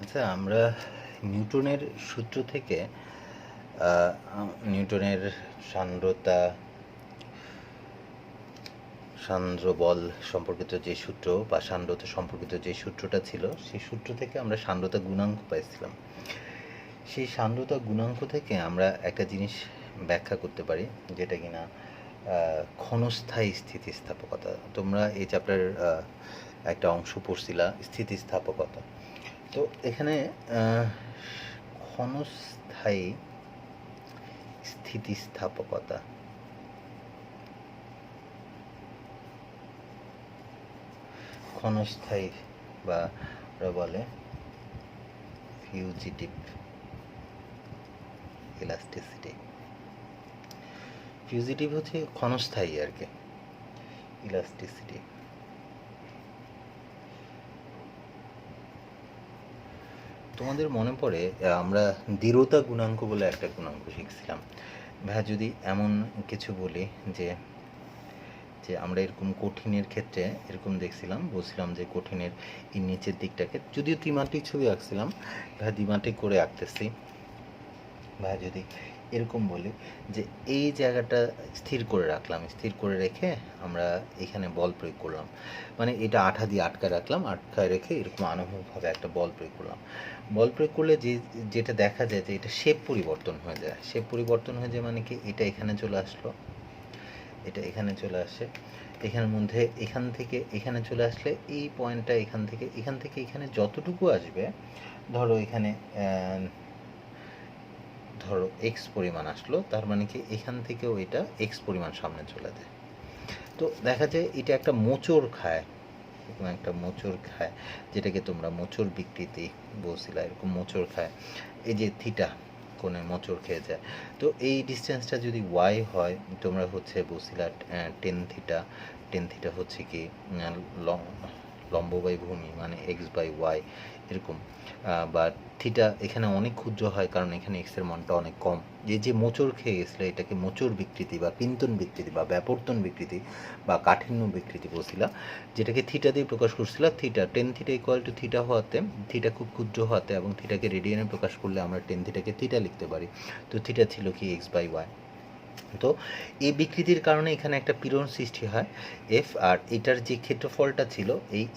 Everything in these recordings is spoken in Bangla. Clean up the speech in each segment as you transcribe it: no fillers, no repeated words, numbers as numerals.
আচ্ছা, আমরা নিউটনের সূত্র থেকে নিউটনের সান্দ্রতা সান্দ্র বল সম্পর্কিত যে সূত্র বা সান্দ্রতা সম্পর্কিত যে সূত্রটা ছিল, সেই সূত্র থেকে আমরা সান্দ্রতা গুণাঙ্ক পাইছিলাম। সেই সান্দ্রতা গুণাঙ্ক থেকে আমরা একটা জিনিস ব্যাখ্যা করতে পারি, যেটা কিনা ক্ষণস্থায়ী স্থিতিস্থাপকতা। তোমরা এই চ্যাপ্টার একটা অংশ পড়ছিলা, স্থিতিস্থাপকতা। তো এখানে ক্ষণস্থায়ী স্থিতিস্থাপকতা, ক্ষণস্থায়ী বা ওরা বলে ফিউজিটিভ ইলাস্টিসিটি। ফিউজিটিভ হচ্ছে ক্ষণস্থায়ী আর কি, ইলাস্টিসিটি। তোমাদের মনে পড়ে আমরা দৃঢ়তা গুণাঙ্ক বলে একটা গুণাঙ্ক শিখছিলাম। ভাই যদি এমন কিছু বলি যে যে আমরা এরকম কঠিনের ক্ষেত্রে এরকম দেখছিলাম, বলছিলাম যে কঠিনের এই নিচের দিকটাকে, যদিও ত্রিমাত্রিক ছবি আঁকছিলাম, ভাই দ্বিমাত্রিক করে আঁকতেছি। ভাই যদি এরকম বলি যে এই জায়গাটা স্থির করে রাখলাম, স্থির করে রেখে আমরা এখানে বল প্রয়োগ করলাম, মানে এটা আঠা দিয়ে আটকায় রাখলাম, আটকায় রেখে এরকম আনুভূমিকভাবে একটা বল প্রয়োগ করলাম। বল প্রয়োগ করলে যেটা দেখা যায় যে এটা শেপ পরিবর্তন হয়ে যায়। শেপ পরিবর্তন হয়ে যায় মানে কি, এটা এখানে চলে আসলো, এটা এখানে চলে আসে, এখানের মধ্যে এখান থেকে এখানে চলে আসলে এই পয়েন্টটা এখান থেকে এখানে যতটুকু আসবে, ধরো এখানে ধরো এক্স পরিমাণ আসলো, তার মানে কি এখান থেকেও এটা এক্স পরিমাণ সামনে চলে যায়। তো দেখা যায় এটা একটা মোচড় খায়, এরকম একটা মোচড় খায়, যেটাকে তোমরা মোচড় বিকৃতি বলছিলা, এরকম মোচড় খায়। এই যে থিটা কোণে মোচড় খেয়ে যায়। তো এই ডিস্টেন্সটা যদি ওয়াই হয়, তোমরা হচ্ছে বলছিলা টেন থিটা। টেন থিটা হচ্ছে কি লম্ব বাই ভূমি, মানে এক্স বাই ওয়াই এরকম। বা থিটা এখানে অনেক ক্ষুদ্র হয়, কারণ এখানে এক্সের মানটা অনেক কম। যে মোচড় খেয়ে গেছিলো, এটাকে মোচড় বিকৃতি বা পিন্তন বিকৃতি বা ব্যাবর্তন বিকৃতি বা কাঠিন্য বিকৃতি বলছিলা, যেটাকে থিটা দিয়ে প্রকাশ করছিলাম। Theta tan theta equal to theta হওয়াতে, থিটা খুব ক্ষুদ্র হওয়াতে এবং থিটাকে রেডিয়ানে প্রকাশ করলে আমরা টেন থিটাকে থিটা লিখতে পারি। তো থিটা ছিল কি এক্স বাই ওয়াই। তো এই বিকৃতির কারণে এখানে একটা পীড়ন সৃষ্টি হয় এফ, আর এটার যে ক্ষেত্রফলটা ছিল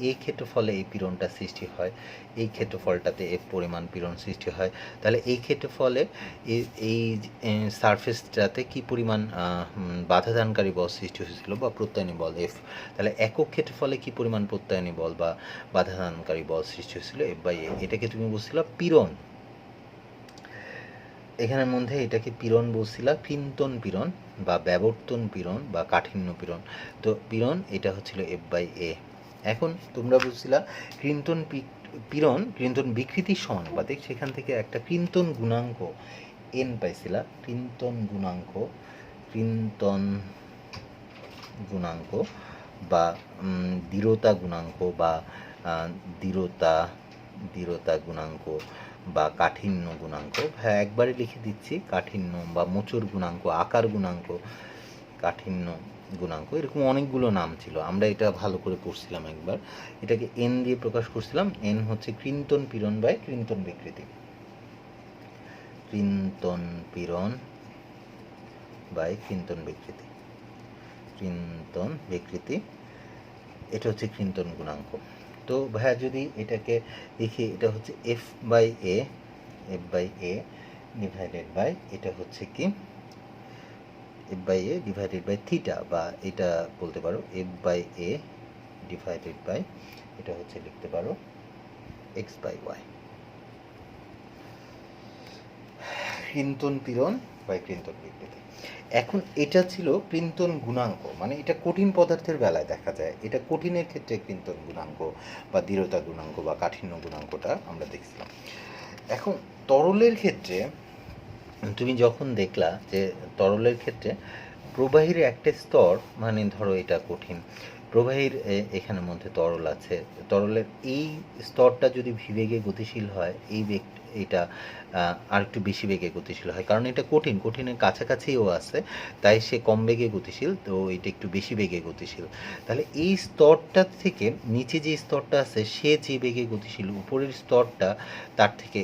এই ক্ষেত্রফলে এই পীড়নটা সৃষ্টি হয়, এই ক্ষেত্রফলটাতে এফ পরিমাণ পীড়ন সৃষ্টি হয়। তাহলে এই ক্ষেত্রফলে এই সারফেসটাতে কি পরিমাণ বাধাদানকারী বল সৃষ্টি হয়েছিল বা প্রত্যয়নী বল এফ। তাহলে একক ক্ষেত্রফলে কি পরিমাণ প্রত্যয়নী বল বা বাধাদানকারী বল সৃষ্টি হয়েছিল এফ বাই এ। এটাকে তুমি বলছিল পীড়ন, এখানের মধ্যে এটাকে পীড়ন বলছিলা, কৃন্তন পীড়ন বা ব্যাবর্তন পীড়ন বা কাঠিন্য পীড়ন। তো পীড়ন এটা হচ্ছিল এফ বাই এ। এখন তোমরা বলছিলা কৃন্তন পীড়ন কৃন্তন বিকৃতির সমানুপাতিক, সেখান থেকে একটা কৃন্তন গুণাঙ্ক এন পাইছিলা। কৃন্তন গুণাঙ্ক, কৃন্তন গুণাঙ্ক বা দৃঢ়তা গুণাঙ্ক বা দৃঢ়তা গুণাঙ্ক বা কাঠিন্য গুণাঙ্ক। হ্যাঁ, একবারে লিখে দিচ্ছি, কাঠিন্য বা মোচড় গুণাঙ্ক, আকার গুণাঙ্ক, কাঠিন্য গুণাঙ্ক, এরকম অনেকগুলো নাম ছিল। আমরা এটা ভালো করে পড়ছিলাম একবার, এটাকে এন দিয়ে প্রকাশ করছিলাম। এন হচ্ছে কৃন্তন পীড়ন বাই কৃন্তন বিকৃতি, কৃন্তন পীড়ন বাই কৃন্তন বিকৃতি, কৃন্তন বিকৃতি, এটা হচ্ছে কৃন্তন গুণাঙ্ক। তো ভাইয়া যদি এটাকে দেখি, এটা হচ্ছে F by A, F by A divided by, এটা হচ্ছে কি F by A divided by theta, বা এটা বলতে পারো F by A divided by, এটা হচ্ছে লিখতে পারো এক্স বাই ওয়াই। কৃন্তন পীড়ন বাই কৃন্তন বিকৃতি। এখন এটা ছিল কৃন্তন গুণাঙ্ক, মানে এটা কঠিন পদার্থের বেলায় দেখা যায়, এটা কঠিনের ক্ষেত্রে কৃন্তন গুণাঙ্ক বা দৃঢ়তা গুণাঙ্ক বা কাঠিন্য গুণাঙ্কটা আমরা দেখছিলাম। এখন তরলের ক্ষেত্রে তুমি যখন দেখলা যে তরলের ক্ষেত্রে প্রবাহীর একটা স্তর, মানে ধরো এটা কঠিন, প্রবাহীর এখানের মধ্যে তরল আছে, তরলের এই স্তরটা যদি ভি বেগে গতিশীল হয়, এই বেগ এটা আর একটু বেশি বেগে গতিশীল হয়, কারণ এটা কঠিনের কাছাকাছিও আছে, তাই সে কম বেগে গতিশীল, তো এটা একটু বেশি বেগে গতিশীল। তাহলে এই স্তরটা থেকে নিচে যে স্তরটা আছে সে যে বেগে গতিশীল, উপরের স্তরটা তার থেকে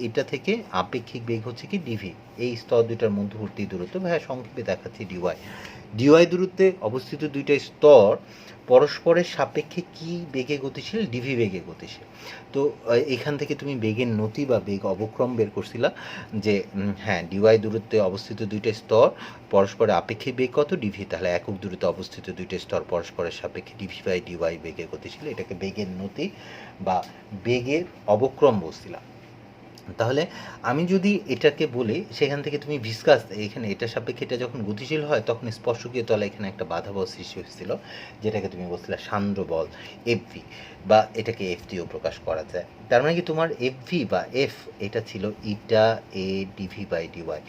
এটা থেকে আপেক্ষিক বেগ হচ্ছে কি ডিভি, এই স্তর দুইটার মধ্যবর্তী দূরত্ব, ভাইয়া সংক্ষেপে দেখাচ্ছি ডিওয়াই দূরত্বে অবস্থিত দুইটা স্তর পরস্পরের সাপেক্ষে কি বেগে গতিশীল, ডিভি বেগে গতিশীল। তো এখান থেকে তুমি বেগের নতি বা বেগ অবক্রম বের করছিলা যে হ্যাঁ, ডিওয়াই দূরত্বে অবস্থিত দুইটা স্তর পরস্পরের আপেক্ষিক বেগ কত, ডিভি, তাহলে একক দূরত্বে অবস্থিত দুইটা স্তর পরস্পরের সাপেক্ষে ডিভি বাই ডিওয়াই বেগে গতিশীল, এটাকে বেগের নতি বা বেগের অবক্রম বলছিলাম। তাহলে আমি যদি এটাকে বলি, সেখান থেকে তুমি ভিসকাস, এখানে এটা সাপেক্ষে এটা যখন গতিশীল হয় তখন স্পর্শকীয় তলে এখানে একটা বাধা বল সৃষ্টি হয়েছিল, যেটাকে তুমি বলছিলে সান্দ্র বল এফভি, বা এটাকে এফ দিয়েও প্রকাশ করা যায়। তার মানে কি তোমার এফভি বা এফ এটা ছিল ইটা এ ডিভি বাই ডিওয়াই।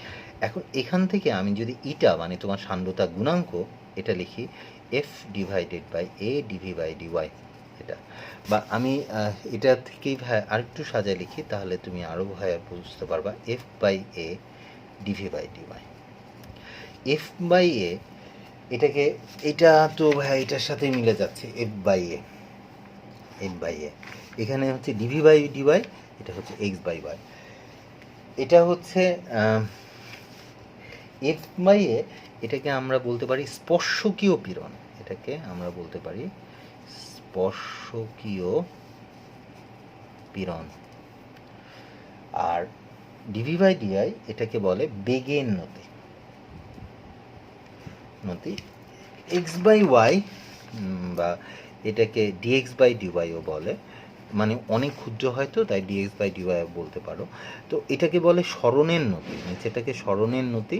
এখন এখান থেকে আমি যদি ইটা মানে তোমার সান্দ্রতা গুণাঙ্ক এটা লিখি F divided by A DV by dy, এটা, বা আমি এটা থেকেই ভাই আরেকটু সাজায় লিখি, তাহলে তুমি আরও ভাই বুঝতে পারবা, F by A DV by DY. F by A এটাকে, এটা তো ভাই এটার সাথে মিলে যাচ্ছে, এফ বাই এ এখানে হচ্ছে ডিভি বাই ডিওয়াই, এটা হচ্ছে এক্স বাই ওয়াই, এটা হচ্ছে এফ বাই এ, এটাকে আমরা বলতে পারি স্পর্শকীয় পীড়ন, এটাকে আমরা বলতে পারি স্পর্শকীয় পীড়ন। আর ডিভি বাই ডিআই এটাকে বলে বেগের নতি এক্স বাই ওয়াই, বা এটাকে ডিএক্স বাই ডিওয়াইও বলে, মানে অনেক ক্ষুদ্র হয়তো তাই ডিএক্স বাই ডিওয়াই বলতে পারো। তো এটাকে বলে স্মরণের নতি, নিচেটাকে স্মরণের নতি,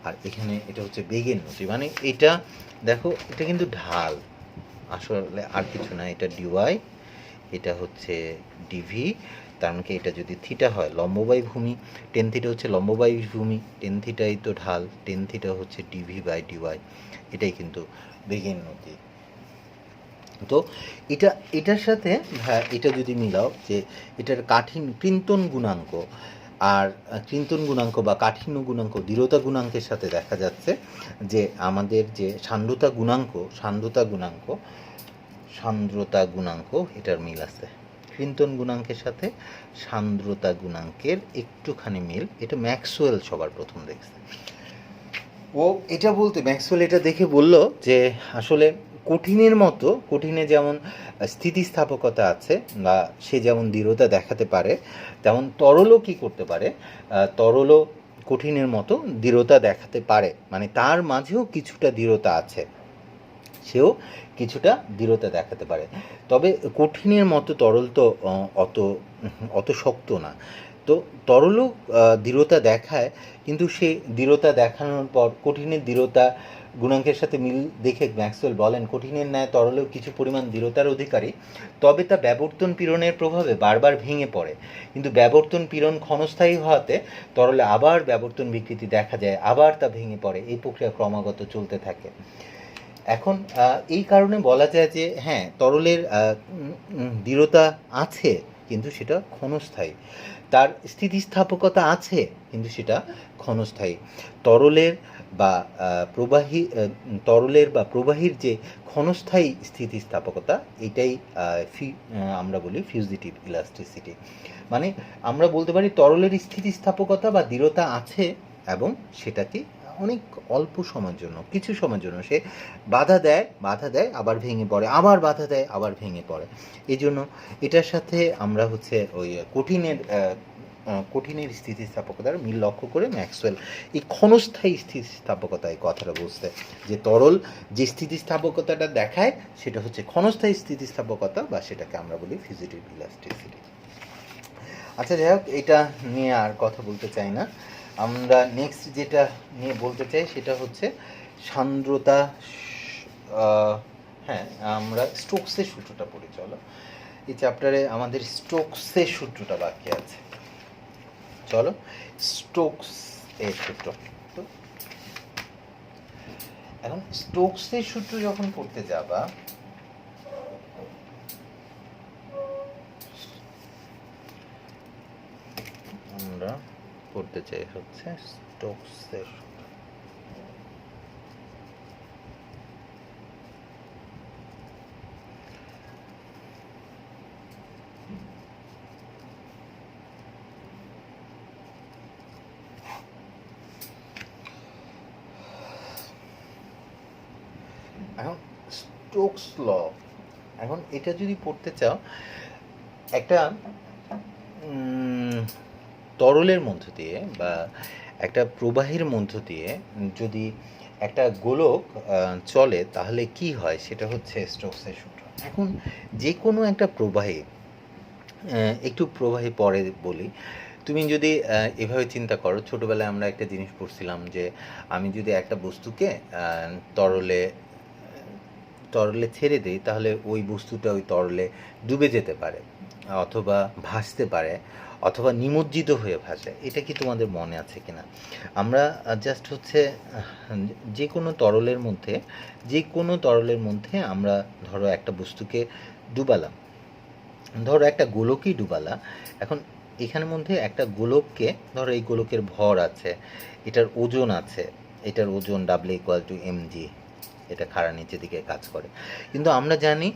আর এখানে এটা হচ্ছে বেগের নতি। মানে এটা দেখো, এটা কিন্তু ঢাল, আসলে আর কিছু না, এটা ডিওয়াই, এটা হচ্ছে ডিভি, তার মানে এটা যদি থিটা হয় লম্ববাই ভূমি, টেন থিটা হচ্ছে লম্ববাই ভূমি, টেন থিটাই তো ঢাল, টেন থিটা হচ্ছে ডিভি বাই ডিওয়াই, এটাই কিন্তু বেগের নতি। তো এটার সাথে এটা যদি মিলাও যে এটার কৃন্তন গুণাঙ্ক, আর কৃন্তন গুণাঙ্ক বা কাঠিন্য গুণাঙ্ক দৃঢ়তা গুণাঙ্কের সাথে দেখা যাচ্ছে যে আমাদের যে সান্দ্রতা গুণাঙ্ক এটার মিল আছে, কৃন্তন গুণাঙ্কের সাথে সান্দ্রতা গুণাঙ্কের একটুখানি মিল। এটা ম্যাক্সওয়েল সবার প্রথম দেখছে, ও এটা বলতে ম্যাক্সওয়েল এটা দেখে বলল যে আসলে কঠিনে যেমন স্থিতিস্থাপকতা আছে বা সে যেমন দৃঢ়তা দেখাতে পারে, তেমন তরলও কি করতে পারে, তরলও কঠিনের মতো দৃঢ়তা দেখাতে পারে, মানে তার মাঝেও কিছুটা দৃঢ়তা আছে, সেও কিছুটা দৃঢ়তা দেখাতে পারে। তবে কঠিনের মতো তরল তো অত শক্ত না, তো তরলও দৃঢ়তা দেখায়, কিন্তু সে দৃঢ়তা দেখানোর পর কঠিনের দৃঢ়তা গুণাঙ্কের সাথে মিল দেখে ম্যাক্সওয়েল বলেন কঠিনের ন্যায় তরলেও কিছু পরিমাণ দৃঢ়তার অধিকারী, তবে তা ব্যাবর্তন পীড়নের প্রভাবে বারবার ভেঙে পড়ে, কিন্তু ব্যাবর্তন পীড়ন ক্ষণস্থায়ী হওয়াতে তরলে আবার ব্যাবর্তন বিকৃতি দেখা যায়, আবার তা ভেঙে পড়ে, এই প্রক্রিয়া ক্রমাগত চলতে থাকে। এখন এই কারণে বলা যায় যে হ্যাঁ, তরলের দৃঢ়তা আছে কিন্তু সেটা ক্ষণস্থায়ী, তার স্থিতিস্থাপকতা আছে কিন্তু সেটা ক্ষণস্থায়ী। তরলের বা প্রবাহীর যে ক্ষণস্থায়ী স্থিতিস্থাপকতা, এটাই আমরা বলি ফিউজিটিভ ইলাস্টিসিটি। মানে আমরা বলতে পারি তরলের স্থিতিস্থাপকতা বা দৃঢ়তা আছে, এবং সেটাকে অনেক অল্প সময়ের জন্য, কিছু সময়ের জন্য সে বাধা দেয় আবার ভেঙে পড়ে, আবার বাধা দেয় আবার ভেঙে পড়ে। এই জন্য এটার সাথে আমরা হচ্ছে ওই কঠিনের স্থিতিস্থাপকতার মিল লক্ষ্য করে ম্যাক্সওয়েল এই ক্ষণস্থায়ী স্থিতিস্থাপকতায় কথাটা বলছে, যে তরল যে স্থিতিস্থাপকতাটা দেখায় সেটা হচ্ছে ক্ষণস্থায়ী স্থিতিস্থাপকতা, বা সেটাকে আমরা বলি ফিউজিটিভ ইলাস্টিসিটি। আচ্ছা, যাই হোক, এটা নিয়ে আর কথা বলতে চাই না। আমরা নেক্সট যেটা নিয়ে বলতে চাই সেটা হচ্ছে সান্দ্রতা। হ্যাঁ, আমরা স্টোকসের সূত্রটা পড়ি, চলো। এই চ্যাপ্টারে আমাদের স্টোকসের সূত্রটা বাকি আছে, চলো। স্টোকস এর সূত্র, এখন স্টোকসের সূত্র যখন পড়তে যাবা, আমরা পড়তে চাই হচ্ছে স্টোকসের সূত্র। এখন স্টোকস ল, এখন এটা যদি পড়তে চাও, একটা তরলের মধ্য দিয়ে বা একটা প্রবাহের মধ্য দিয়ে যদি একটা গোলক চলে তাহলে কি হয়, সেটা হচ্ছে স্টোকসের সূত্র। এখন যে কোনো একটা প্রবাহে, একটু প্রবাহে পরে বলি, তুমি যদি এভাবে চিন্তা করো, ছোটোবেলায় আমরা একটা জিনিস পড়ছিলাম যে আমি যদি একটা বস্তুকে তরলে ছেড়ে দিই তাহলে ওই বস্তুটা ওই তরলে ডুবে যেতে পারে, অথবা ভাসতে পারে, অথবা নিমজ্জিত হয়ে ভাসে। এটা কি তোমাদের মনে আছে কিনা? আমরা জাস্ট হচ্ছে যে কোনো তরলের মধ্যে আমরা ধরো একটা বস্তুকে ডুবালাম, ধরো একটা গোলকই ডুবালা। এখন এখানের মধ্যে একটা গোলককে ধরো, এই গোলকের ভর আছে, এটার ওজন আছে, এটার ওজন W=mg, এটা খাড়া নিচের দিকে কাজ করে। কিন্তু আমরা জানি,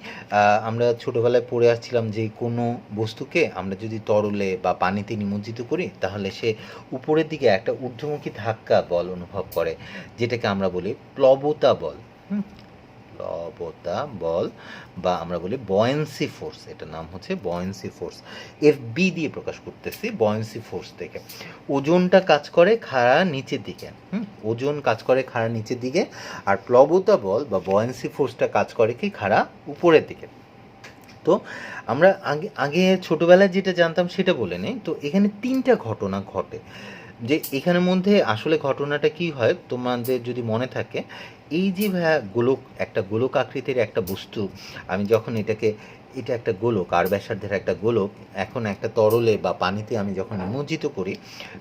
আমরা ছোটোবেলায় পড়ে আসছিলাম যে কোনো বস্তুকে আমরা যদি তরলে বা পানিতে নিমজ্জিত করি তাহলে সে উপরের দিকে একটা ঊর্ধ্বমুখী ধাক্কা বল অনুভব করে, যেটাকে আমরা বলি প্লবতা বল। প্লবতা বল বা আমরা বলি বয়েন্সি ফোর্স, এটার নাম হচ্ছে বয়েন্সি ফোর্স। FB দিয়ে প্রকাশ করতেছি, বয়েন্সি ফোর্স থেকে ওজনটা কাজ করে খাড়া নিচের দিকে। ওজন কাজ করে খাড়া নিচের দিকে, আর প্লবতা বল বা বয়েন্সি ফোর্সটা কাজ করে কি খাড়া উপরের দিকে। তো আমরা আগে ছোটোবেলায় যেটা জানতাম সেটা বলে নেই। তো এখানে 3টা ঘটনা ঘটে, যে এখানের মধ্যে আসলে ঘটনাটা কি হয় তোমাদের যদি মনে থাকে, এই যে একটা গোলক আকৃতির একটা বস্তু, আমি যখন এটা একটা গোলক, আর ব্যাসার্ধের একটা গোলক, এখন একটা তরলে বা পানিতে আমি যখন নিমজ্জিত করি,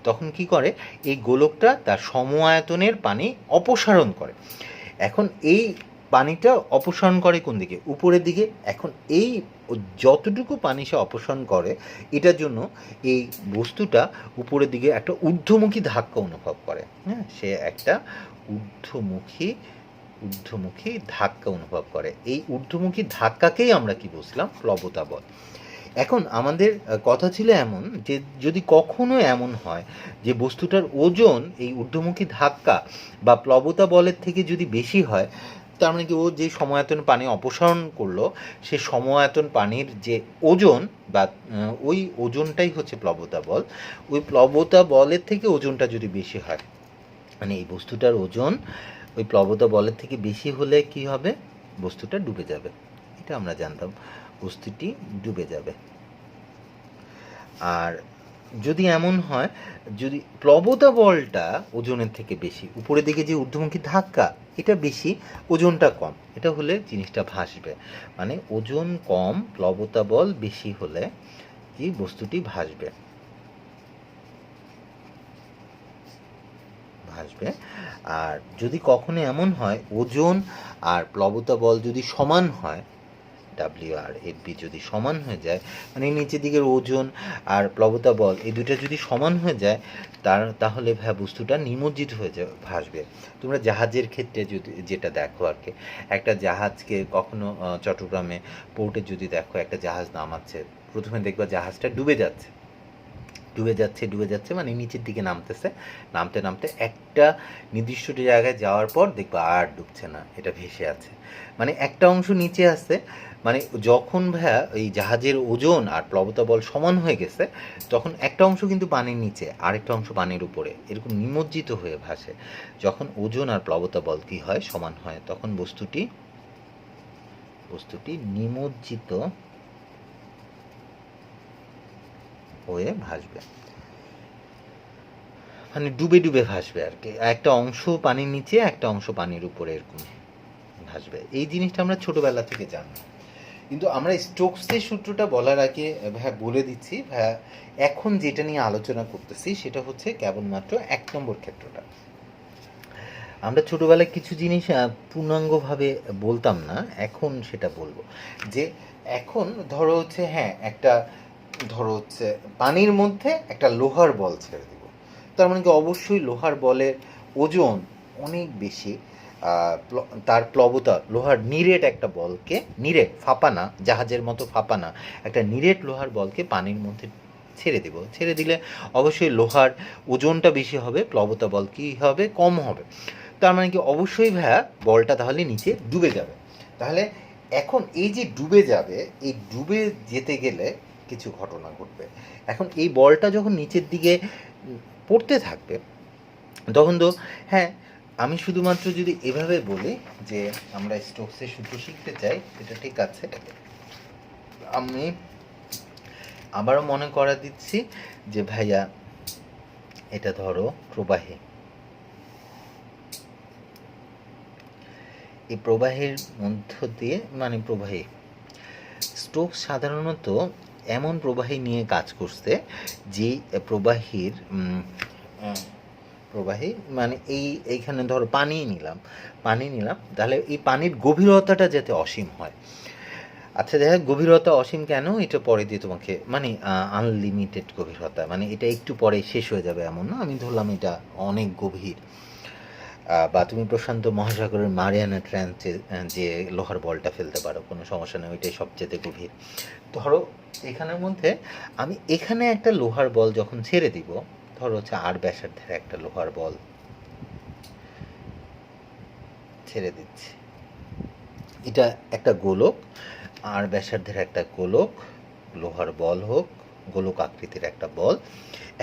তখন কি করে, এই গোলকটা তার সমআয়তনের পানি অপসারণ করে। এখন এই পানিটা অপসারণ করে কোন দিকে? উপরের দিকে। এখন এই যতটুকু পানি সে অপসারণ করে, এটার জন্য এই বস্তুটা উপরের দিকে একটা ঊর্ধ্বমুখী ধাক্কা অনুভব করে। হ্যাঁ, সে একটা ঊর্ধ্বমুখী ধাক্কা অনুভব করে। এই ঊর্ধ্বমুখী ধাক্কাকেই আমরা কি বুঝলাম? প্লবতা বল। এখন আমাদের কথা ছিল এমন যে যদি কখনো এমন হয় যে বস্তুটার ওজন এই ঊর্ধ্বমুখী ধাক্কা বা প্লবতা বলের থেকে যদি বেশি হয়, তার মানে কি ও যে সমআয়তন পানি অপসারণ করলো, সে সমআয়তন পানির যে ওজন বা ওই ওজনটাই হচ্ছে প্লবতা বল। ওই প্লবতা বলের থেকে ওজনটা যদি বেশি হয়, মানে এই বস্তুটার ওজন ওই প্লবতা বলের থেকে বেশি হলে কি হবে? বস্তুটা ডুবে যাবে। এটা আমরা জানতাম, বস্তুটি ডুবে যাবে। আর যদি এমন হয়, যদি প্লবতা বলটা ওজনের থেকে বেশি, উপরের দিকে যে ঊর্ধ্বমুখী ধাক্কা এটা বেশি, ওজনটা কম, এটা হলে জিনিসটা ভাসবে। মানে ওজন কম, প্লবতা বল বেশি হলে কি বস্তুটি ভাসবে। আর যদি কখনো এমন হয় ওজন আর প্লবতা বল যদি সমান হয়, WR/FB যদি সমান হয়ে যায়, মানে নিচের দিকের ওজন আর প্লবতা বল এই দুটো যদি সমান হয়ে যায়, তাহলে বস্তুটা নিমজ্জিত হয়ে যায়, ভাসবে। তোমরা জাহাজের ক্ষেত্রে যদি যেটা দেখো আর কি, একটা জাহাজকে কখনো চট্টগ্রামে পোর্টে যদি দেখো একটা জাহাজ নামাচ্ছে, প্রথমে দেখবা জাহাজটা ডুবে যাচ্ছে, মানে নিচের দিকে নামতে একটা নির্দিষ্ট জায়গায় যাওয়ার পর দেখবা আর ডুবছে না, এটা ভেসে আছে। মানে একটা অংশ নিচে আসছে, মানে যখন এই জাহাজের ওজন আর প্লবতা বল সমান হয়ে গেছে, তখন একটা অংশ কিন্তু পানির নিচে, আরেকটা অংশ পানির উপরে, এরকম নিমজ্জিত হয়ে ভাসে। যখন ওজন আর প্লবতা বল কি হয়? সমান হয়, তখন বস্তুটি নিমজ্জিত হয়ে ভাসবে, মানে ডুবে ভাসবে আর কি। একটা অংশ পানির নিচে, একটা অংশ পানির উপরে, এরকম ভাসবে। এই জিনিসটা আমরা ছোটবেলা থেকে জানি। কিন্তু আমরা স্টোকসের সূত্রটা বলার আগে বলে দিচ্ছি, এখন যেটা নিয়ে আলোচনা করতেছি সেটা হচ্ছে কেবলমাত্র 1 নম্বর ক্ষেত্রটা। আমরা ছোটোবেলায় কিছু জিনিস পূর্ণাঙ্গভাবে বলতাম না, এখন সেটা বলবো। যে এখন ধরো হচ্ছে হ্যাঁ একটা ধরো হচ্ছে পানির মধ্যে একটা লোহার বল ছেড়ে দিব, তার মানে কি অবশ্যই লোহার বলের ওজন অনেক বেশি, তার প্লবতা লোহার নিরেট একটা বলকে, নিরেট ফাঁপানা জাহাজের মতো ফাঁপানা একটা নিরেট লোহার বলকে পানির মধ্যে ছেড়ে দেব, ছেড়ে দিলে অবশ্যই লোহার ওজনটা বেশি হবে, প্লবতা বল কী হবে, কম হবে। তার মানে কি অবশ্যই ভাইয়া বলটা তাহলে নিচে ডুবে যাবে। তাহলে এখন এই যে ডুবে যাবে, এই ডুবে যেতে গেলে কিছু ঘটনা ঘটবে। এখন এই বলটা যখন নিচের দিকে পড়তে থাকবে তখন তো হ্যাঁ আমি শুধুমাত্র যদি এভাবে বলি যে আমরা স্টোকসের সূত্র শিখতে চাই, এটা ঠিক আছে। আমি আবারও মনে করা দিচ্ছি যে ভাইয়া এটা ধরো প্রবাহী, এই প্রবাহের মধ্য দিয়ে মানে প্রবাহী স্টোকস সাধারণত এমন প্রবাহী নিয়ে কাজ করছে যে প্রবাহীর প্রবাহী মানে এইখানে ধরো পানি নিলাম, তাহলে এই পানির গভীরতাটা যাতে অসীম হয়। আচ্ছা দেখা গভীরতা অসীম কেন, এটা পরে দিয়ে তোমাকে মানে আনলিমিটেড গভীরতা, মানে এটা একটু পরে শেষ হয়ে যাবে এমন না, আমি ধরলাম এটা অনেক গভীর। বা তুমি প্রশান্ত মহাসাগরের মারিয়ানা ট্রান্সে যে লোহার বলটা ফেলতে পারো, কোনো সমস্যা নেই, ওইটাই সবচেয়ে গভীর। ধরো এখানের মধ্যে আমি এখানে একটা লোহার বল যখন ছেড়ে দিব, ধরো হচ্ছে আর ব্যাসার্ধের একটা লোহার বল ছেড়ে দিচ্ছি, এটা একটা গোলক, আর ব্যাসার্ধের একটা গোলক, লোহার বল হোক, গোলক আকৃতির একটা বল।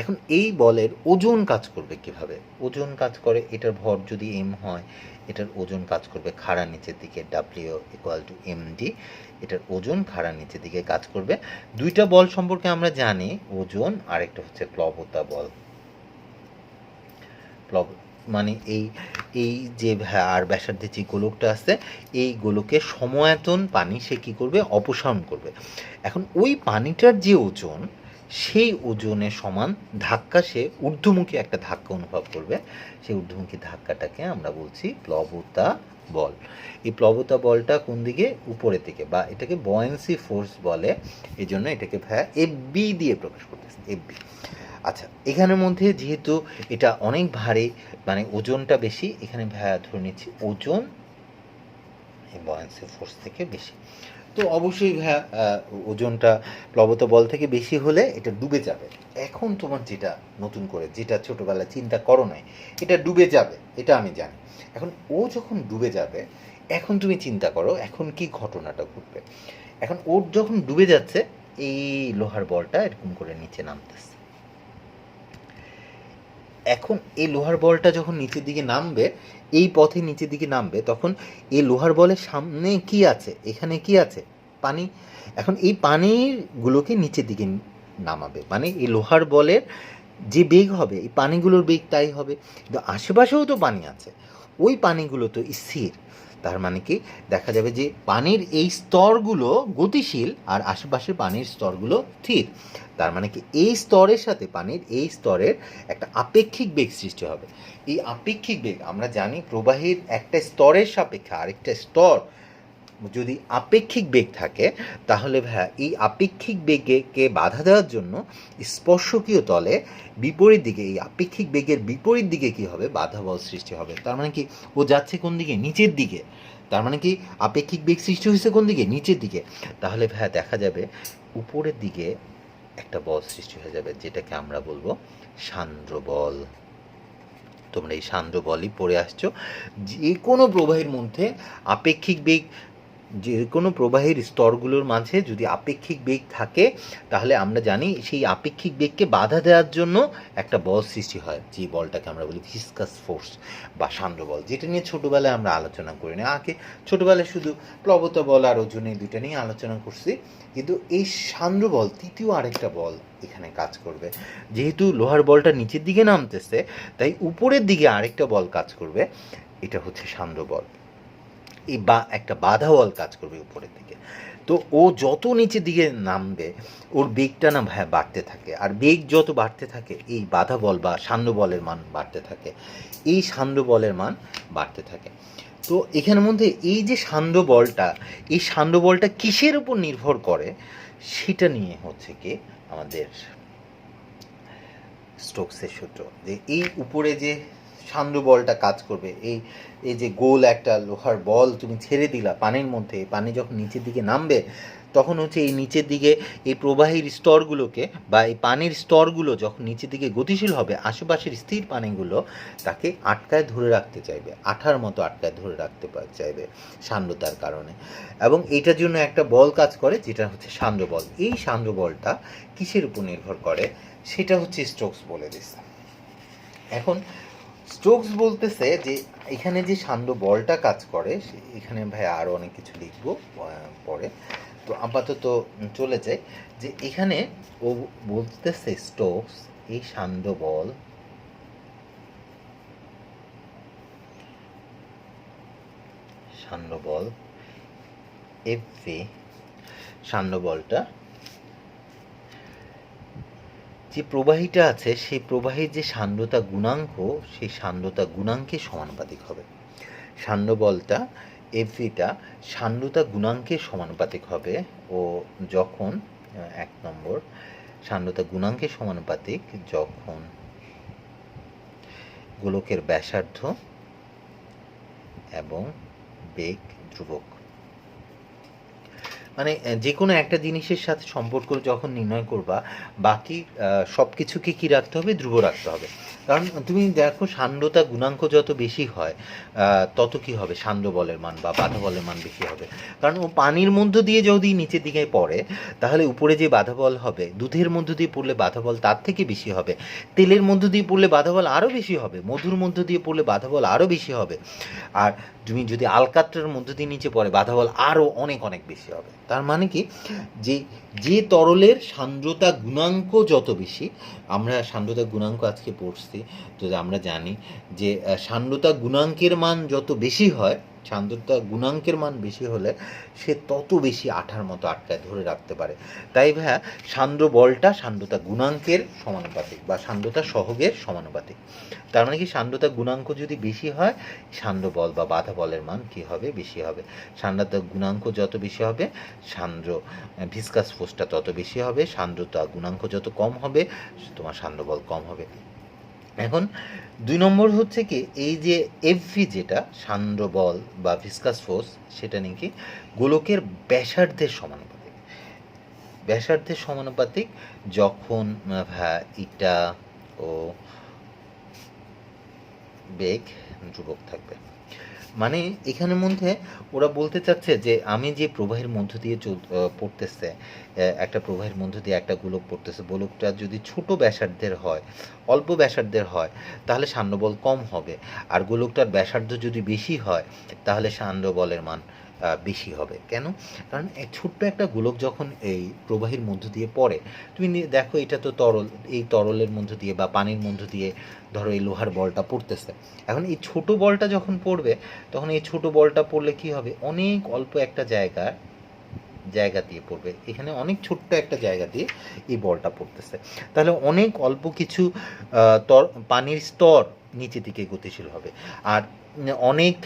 এখন এই বলের ওজন কাজ করবে কিভাবে, ওজন কাজ করে এটার ভর যদি এম হয়, এটার ওজন কাজ করবে খাড়া নিচের দিকে, W equal to M D, এটার ওজন খাড়া নিচের দিকে কাজ করবে। দুইটা বল সম্পর্কে আমরা জানি, ওজন আর একটা হচ্ছে প্লবতা বল। মানে এই যে আর ব্যাসার্ধে যে গোলকটা আছে, এই গোলকের সমায়তন পানি সে কী করবে, অপসারণ করবে। এখন ওই পানিটার যে ওজন, সেই ওজনের সমান ধাক্কা সে ঊর্ধ্বমুখী একটা ধাক্কা অনুভব করবে, সেই ঊর্ধ্বমুখী ধাক্কাটাকে আমরা বলছি প্লবতা বল। এই প্লবতা বলটা কোন দিকে, উপরের দিকে, বা এটাকে বয়েন্সি ফোর্স বলে, এই জন্য এটাকে ভাইয়া এফবি দিয়ে প্রকাশ করতেছে, এফবি। আচ্ছা এখানের মধ্যে যেহেতু এটা অনেক ভারী মানে ওজনটা বেশি, এখানে ভাইয়া ধরে নিচ্ছি ওজন এই বয়েন্সি ফোর্স থেকে বেশি, তো অবশ্যই ভাইয়া ওজনটা প্লবতা বল থেকে বেশি হলে এটা ডুবে যাবে। এখন তোমার যেটা নতুন করে যেটা ছোটোবেলায় চিন্তা করো নাই, এটা ডুবে যাবে, এটা আমি জানি। এখন ও যখন ডুবে যাবে, এখন তুমি চিন্তা করো এখন কি ঘটনাটা ঘটবে। এখন ওর যখন ডুবে যাচ্ছে, এই লোহার বলটা এরকম করে নিচে নামতেছে। এখন এই লোহার বলটা যখন নিচের দিকে নামবে, এই পথে নিচের দিকে নামবে, তখন এই লোহার বলের সামনে কি আছে, এখানে কি আছে, পানি। এখন এই পানিগুলোকে নিচের দিকে নামাবে, মানে এই লোহার বলের যে বেগ হবে এই পানিগুলোর বেগ তাই হবে, কিন্তু আশেপাশেও তো পানি আছে, ওই পানিগুলো তো স্থির। তার মানে কি দেখা যাবে যে পানির এই স্তরগুলো গতিশীল আর আশেপাশের পানির স্তরগুলো স্থির। তার মানে কি এই স্তরের সাথে পানির এই স্তরের একটা আপেক্ষিক বেগ সৃষ্টি হবে। এই আপেক্ষিক বেগ আমরা জানি প্রবাহের একটা স্তরের সাপেক্ষে আরেকটা স্তর যদি আপেক্ষিক বেগ থাকে, তাহলে ভাইয়া এই আপেক্ষিক বেগকে বাধা দেওয়ার জন্য স্পর্শকীয় তলে বিপরীত দিকে, এই আপেক্ষিক বেগের বিপরীত দিকে কি হবে, বাধা বল সৃষ্টি হবে। তার মানে কি ও যাচ্ছে কোন দিকে, নিচের দিকে। তার মানে কি আপেক্ষিক বেগ সৃষ্টি হয়েছে কোন দিকে, নিচের দিকে। তাহলে ভাইয়া দেখা যাবে উপরের দিকে একটা বল সৃষ্টি হয়ে যাবে, যেটাকে আমরা বলবো সান্দ্র বল। তোমরা এই সান্দ্র বলই পড়ে আসছো। যে কোনো প্রবাহের মধ্যে আপেক্ষিক বেগ, যে কোনো প্রবাহের স্তরগুলোর মাঝে যদি আপেক্ষিক বেগ থাকে, তাহলে আমরা জানি সেই আপেক্ষিক বেগকে বাধা দেওয়ার জন্য একটা বল সৃষ্টি হয়, যে বলটাকে আমরা বলি ভিসকাস ফোর্স বা সান্দ্র বল, যেটা নিয়ে ছোটোবেলায় আমরা আলোচনা করি না। আগে ছোটোবেলায় শুধু প্লবতা বল আর ওজনে দুইটা নিয়ে আলোচনা করছি, কিন্তু এই সান্দ্র বল তৃতীয় আরেকটা বল এখানে কাজ করবে। যেহেতু লোহার বলটা নিচের দিকে নামতেছে, তাই উপরের দিকে আরেকটা বল কাজ করবে, এটা হচ্ছে সান্দ্র বল। এই বা একটা বাধা বল কাজ করবে উপরের দিকে। তো ও যত নিচের দিকে নামবে ওর বেগটা না ভাইয়া বাড়তে থাকে, আর বেগ যত বাড়তে থাকে এই বাধা বল বা সান্দ্র বলের মান বাড়তে থাকে, এই সান্দ্র বলের মান বাড়তে থাকে। তো এখানের মধ্যে এই যে সান্দ্র বলটা, এই সান্দ্র বলটা কিসের উপর নির্ভর করে সেটা নিয়ে হচ্ছে কি আমাদের স্টোকসের সূত্র, যে এই উপরে যে সান্দ্র বলটা কাজ করবে, এই যে গোল একটা লোহার বল তুমি ছেড়ে দিলা পানির মধ্যে, পানি যখন নিচের দিকে নামবে তখন হচ্ছে এই নিচের দিকে এই প্রবাহীর স্তরগুলোকে বা এই পানির স্তরগুলো যখন নিচের দিকে গতিশীল হবে, আশেপাশের স্থির পানিগুলো তাকে আটকায় ধরে রাখতে চাইবে, আঠার মতো আটকায় ধরে রাখতে চাইবে সান্দ্রতার কারণে। এবং এইটার জন্য একটা বল কাজ করে যেটা হচ্ছে সান্দ্র বল। এই সান্দ্র বলটা কিসের উপর নির্ভর করে সেটা হচ্ছে স্টোকস বলে দিচ্ছে। এখন স্টোকস বলতেছে যে এখানে যে সান্দ্র বলটা কাজ করে, এখানে ভাই আরও অনেক কিছু লিখবো পরে, তো আপাতত চলে যাই যে এখানে ও বলতেছে স্টোকস এই সান্দ্র বল এফভি সান্দ্র বলটা যে প্রবাহীটা আছে সেই প্রবাহীর যে সান্দ্রতা গুণাঙ্ক সেই সান্দ্রতা গুণাঙ্কের সমানুপাতিক হবে। সান্দ্র বলটা এফভিটা সান্দ্রতা গুণাঙ্কের সমানুপাতিক হবে, ও যখন 1 নম্বর সান্দ্রতা গুণাঙ্কের সমানুপাতিক যখন গোলকের ব্যাসার্ধ এবং বেগ ধ্রুবক। মানে যে কোনো একটা জিনিসের সাথে সম্পর্ক যখন নির্ণয় করবা বাকি সব কিছুকে কী রাখতে হবে, ধ্রুব রাখতে হবে। কারণ তুমি দেখো সান্দ্রতা গুণাঙ্ক যত বেশি হয় তত কি হবে, সান্দ্র বলের মান বা বাধা বলের মান বেশি হবে। কারণ ও পানির মধ্য দিয়ে যদি নিচের দিকে পড়ে তাহলে উপরে যে বাধা বল হবে, দুধের মধ্য দিয়ে পড়লে বাধা বল তার থেকে বেশি হবে, তেলের মধ্য দিয়ে পড়লে বাধা বল আরও বেশি হবে, মধুর মধ্য দিয়ে পড়লে বাধা বল আরও বেশি হবে, আর তুমি যদি আলকাত্রার মধ্য দিয়ে নিচে পড়ে বাধা বল আরও অনেক অনেক বেশি হবে। তার মানে কি যে তরলের সান্দ্রতা গুণাঙ্ক যত বেশি, আমরা সান্দ্রতা গুণাঙ্ক আজকে পড়ছি, তো আমরা জানি যে সান্দ্রতা গুণাঙ্কের মান যত বেশি হয়, সান্দ্রতা গুণাঙ্কের মান বেশি হলে সে তত বেশি আঠার মতো আটকায় ধরে রাখতে পারে। তাই ভাইয়া সান্দ্র বলটা সান্দ্রতা গুণাঙ্কের সমানুপাতিক বা সান্দ্রতা সহগের সমানুপাতিক। তার মানে কি সান্দ্রতা গুণাঙ্ক যদি বেশি হয় সান্দ্র বল বা বাধা বলের মান কি হবে, বেশি হবে। সান্দ্রতা গুণাঙ্ক যত বেশি হবে সান্দ্র ভিসকাস ফোর্সটা তত বেশি হবে, সান্দ্রতা গুণাঙ্ক যত কম হবে তোমার সান্দ্র বল কম হবে। এখন 2 নম্বর হচ্ছে কি এই যে এফভি যেটা সান্দ্র বল বা ভিসকাস ফোর্স সেটা নাকি গোলকের ব্যাসার্ধের সমানুপাতিক। ব্যাসার্ধের সমানুপাতিক যখন এটা ও বেগ ধ্রুবক থাকবে। মানে এখানের মধ্যে ওরা বলতে চাচ্ছে যে আমি যে প্রবাহের মধ্য দিয়ে পড়তেছে, একটা প্রবাহের মধ্য দিয়ে একটা গোলক পড়তেছে, গোলকটা যদি ছোট ব্যাসার্ধের হয়, অল্প ব্যাসার্ধের হয় তাহলে সান্দ্র বল কম হবে, আর গোলকটার ব্যাসার্ধ যদি বেশি হয় তাহলে সান্দ্র বলের মান বেশি হবে। কেন? কারণ ছোট্ট একটা গোলক যখন এই প্রবাহীর মধ্য দিয়ে পড়ে, তুমি দেখো এটা তো তরল, এই তরলের মধ্য দিয়ে বা পানির মধ্য দিয়ে ধরো এই লোহার বলটা পড়তেছে। এখন এই ছোট বলটা যখন পড়বে তখন এই ছোট বলটা পড়লে কি হবে, অনেক অল্প একটা জায়গা দিয়ে পড়বে, এখানে অনেক ছোট্ট একটা জায়গা দিয়ে এই বলটা পড়তেছে, তাহলে অনেক অল্প কিছু পানির স্তর নিচের দিকে গতিশীল হবে। আর অনেক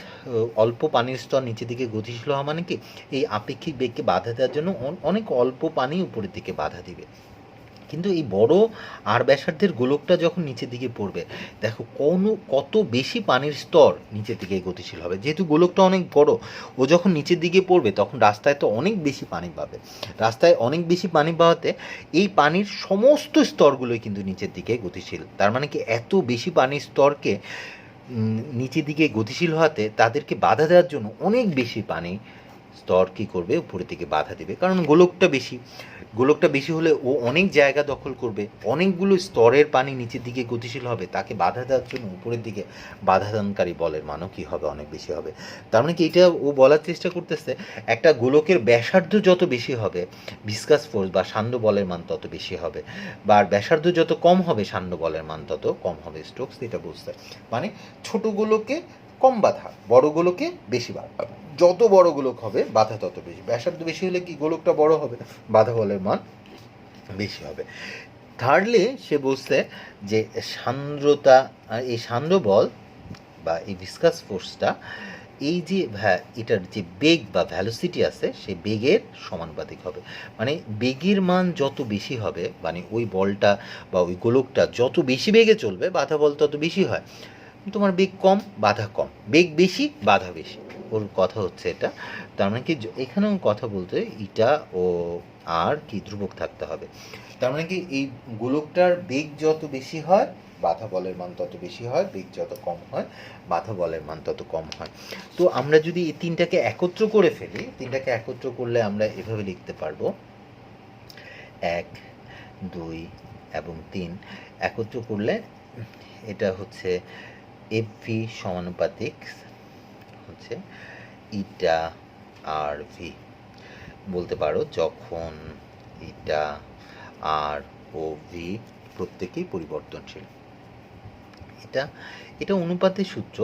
অল্প পানির স্তর নিচের দিকে গতিশীল হওয়া মানে কি এই আপেক্ষিক বেগকে বাধা দেওয়ার জন্য অনেক অল্প পানি উপরের দিকে বাধা দিবে। কিন্তু এই বড় আর ব্যাসার্ধের গোলকটা যখন নিচের দিকে পড়বে দেখো কত বেশি পানির স্তর নিচের দিকে গতিশীল হবে, যেহেতু গোলকটা অনেক বড়, ও যখন নিচের দিকে পড়বে তখন রাস্তায় তো অনেক বেশি পানি পাবে, রাস্তায় অনেক বেশি পানি পাওয়াতে এই পানির সমস্ত স্তরগুলোই কিন্তু নিচের দিকে গতিশীল। তার মানে কি এত বেশি পানির স্তরকে নিচের দিকে গতিশীল হওয়াতে তাদেরকে বাধা দেওয়ার জন্য অনেক বেশি পানি স্তর কী করবে, উপরের দিকে বাধা দেবে, কারণ গোলকটা বেশি হলে ও অনেক জায়গা দখল করবে, অনেকগুলো স্তরের পানি নিচের দিকে গতিশীল হবে, তাকে বাধা দেওয়ার জন্য উপরের দিকে বাধাদানকারী বলের মানও কী হবে, অনেক বেশি হবে। তার মানে কি এটা ও বলার চেষ্টা করতেছে একটা গোলকের ব্যাসার্ধ যত বেশি হবে ভিসকাস ফোর্স বা সান্দ্র বলের মান তত বেশি হবে, বা ব্যাসার্ধ যত কম হবে সান্দ্র বলের মান তত কম হবে। স্টোকস এটা বুঝতে মানে ছোট গোলকে কম বাধা, বড় গোলকে বেশি বাধা। যত বড় গোলক হবে বাধা তত বেশি, ব্যাসার্ধ বেশি হলে কি গোলকটা বড় হবে, বাধা বলের মান বেশি হবে। থার্ডলি সে বলছে যে সান্দ্রতা, এই সান্দ্র বল বা এই ভিসকাস ফোর্সটা এই যে এটার যে বেগ বা ভ্যালোসিটি আছে সেই বেগের সমানুপাতিক হবে। মানে বেগের মান যত বেশি হবে, মানে ওই বলটা বা ওই গোলকটা যত বেশি বেগে চলবে বাধা বল তত বেশি হয়। তোমার বেগ কম বাধা কম, বেগ বেশি বাধা বেশি, ওর কথা হচ্ছে এটা। তার মানে কি এখানেও কথা বলতে ইটা ও আর কি ধ্রুবক থাকতে হবে। তার মানে কি এই গোলকটার বেগ যত বেশি হয় বাধা বলের মান তত বেশি হয়, বেগ যত কম হয় বাধা বলের মান তত কম হয়। তো আমরা যদি এই তিনটাকে একত্র করে ফেলি, তিনটাকে একত্র করলে আমরা এভাবে লিখতে পারবো 1, 2 এবং 3 একত্র করলে এটা হচ্ছে এফভি সমানুপাতিক হচ্ছে ইটা আর ভি বলতে পারো, যখন ইটা আর ও ভি প্রত্যেকেই পরিবর্তনশীল। এটা অনুপাতের সূত্র,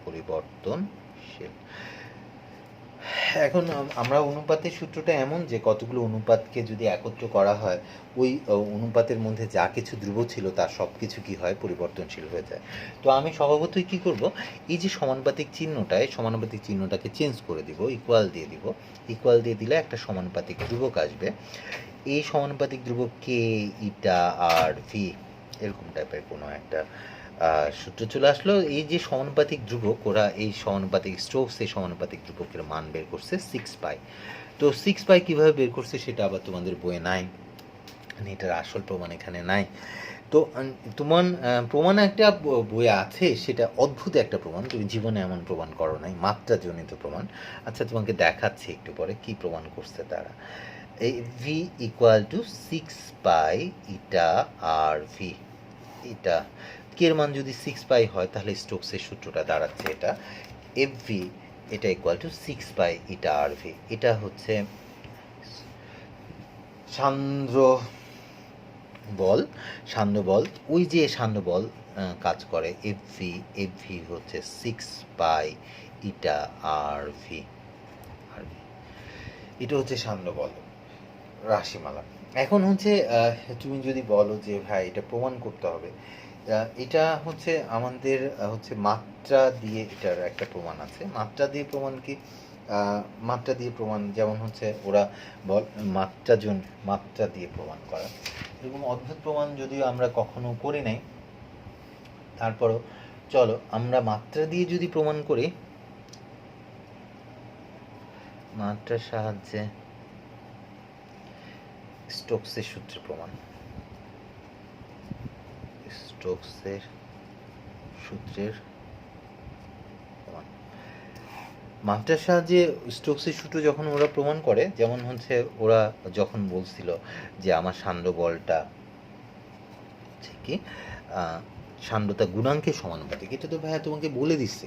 পরিবর্তনশীল। এখন আমরা অনুপাতের সূত্রটা এমন যে কতগুলো অনুপাতকে যদি একত্র করা হয় ওই অনুপাতের মধ্যে যা কিছু ধ্রুব ছিল তার সব কিছু কী হয়, পরিবর্তনশীল হয়ে যায়। তো আমি স্বভাবতই কী করব, এই যে সমানুপাতিক চিহ্নটায় সমানুপাতিক চিহ্নটাকে চেঞ্জ করে দিব, ইকুয়াল দিয়ে দিব। ইকুয়াল দিয়ে দিলে একটা সমানুপাতিক ধ্রুবক আসবে। এই সমানুপাতিক ধ্রুবক কে, ইটা আর ভি এরকম টাইপের কোনো একটা সূত্র চলে আসলো। এই যে সমানুপাতিক ধ্রুবক, ওরা এই সমানুপাতিক স্টোকস এই সমানুপাতিক ধ্রুবকের মান বের করছে 6π। তো 6π কীভাবে বের করছে সেটা আবার তোমাদের বইয়ে নাই, মানে এটার আসল প্রমাণ এখানে নাই। তো তোমার প্রমাণ একটা বইয়ে আছে, সেটা অদ্ভুত একটা প্রমাণ, তুমি জীবনে এমন প্রমাণ করো নাই, মাত্রাজনিত প্রমাণ। আচ্ছা তোমাকে দেখাচ্ছি একটু পরে কি প্রমাণ করছে তারা। এই V equal to 6π eta R V, এটা কের মান যদি 6π হয় তাহলে স্টোকসের সূত্রটা দাঁড়াচ্ছে এটা এফ ভি, এটা equal to 6π eta R V. এটা হচ্ছে সান্দ্র বল, ওই যে সান্দ্র বল কাজ করে এফ ভি হচ্ছে 6π ইটা আর ভি, এটা হচ্ছে সান্দ্র বল রাশিমালা। এখন হচ্ছে তুমি যদি বলো যে ভাই এটা প্রমাণ করতে হবে, এটা হচ্ছে আমাদের হচ্ছে মাত্রা দিয়ে এটার একটা প্রমাণ আছে। মাত্রা দিয়ে প্রমাণ কি, মাত্রা দিয়ে প্রমাণ যেমন হচ্ছে ওরা বল মাত্রা দিয়ে প্রমাণ করা, এরকম অদ্ভুত প্রমাণ যদিও আমরা কখনো করি নাই, তারপরও চলো আমরা মাত্রা দিয়ে যদি প্রমাণ করি, মাত্রার সাহায্যে স্টোকসের সূত্রের প্রমাণ, স্টোকসের সূত্রের প্রমাণ। মাত্রার সাহায্যে স্টোকসের সূত্র যখন ওরা প্রমাণ করে, যেমন হচ্ছে ওরা যখন বলছিল যে আমার সান্দ্র বলটা হচ্ছে কি সান্দ্রতা গুণাঙ্কের সমানুপাতিক, এটা তো ভাইয়া তোমাকে বলে দিচ্ছে।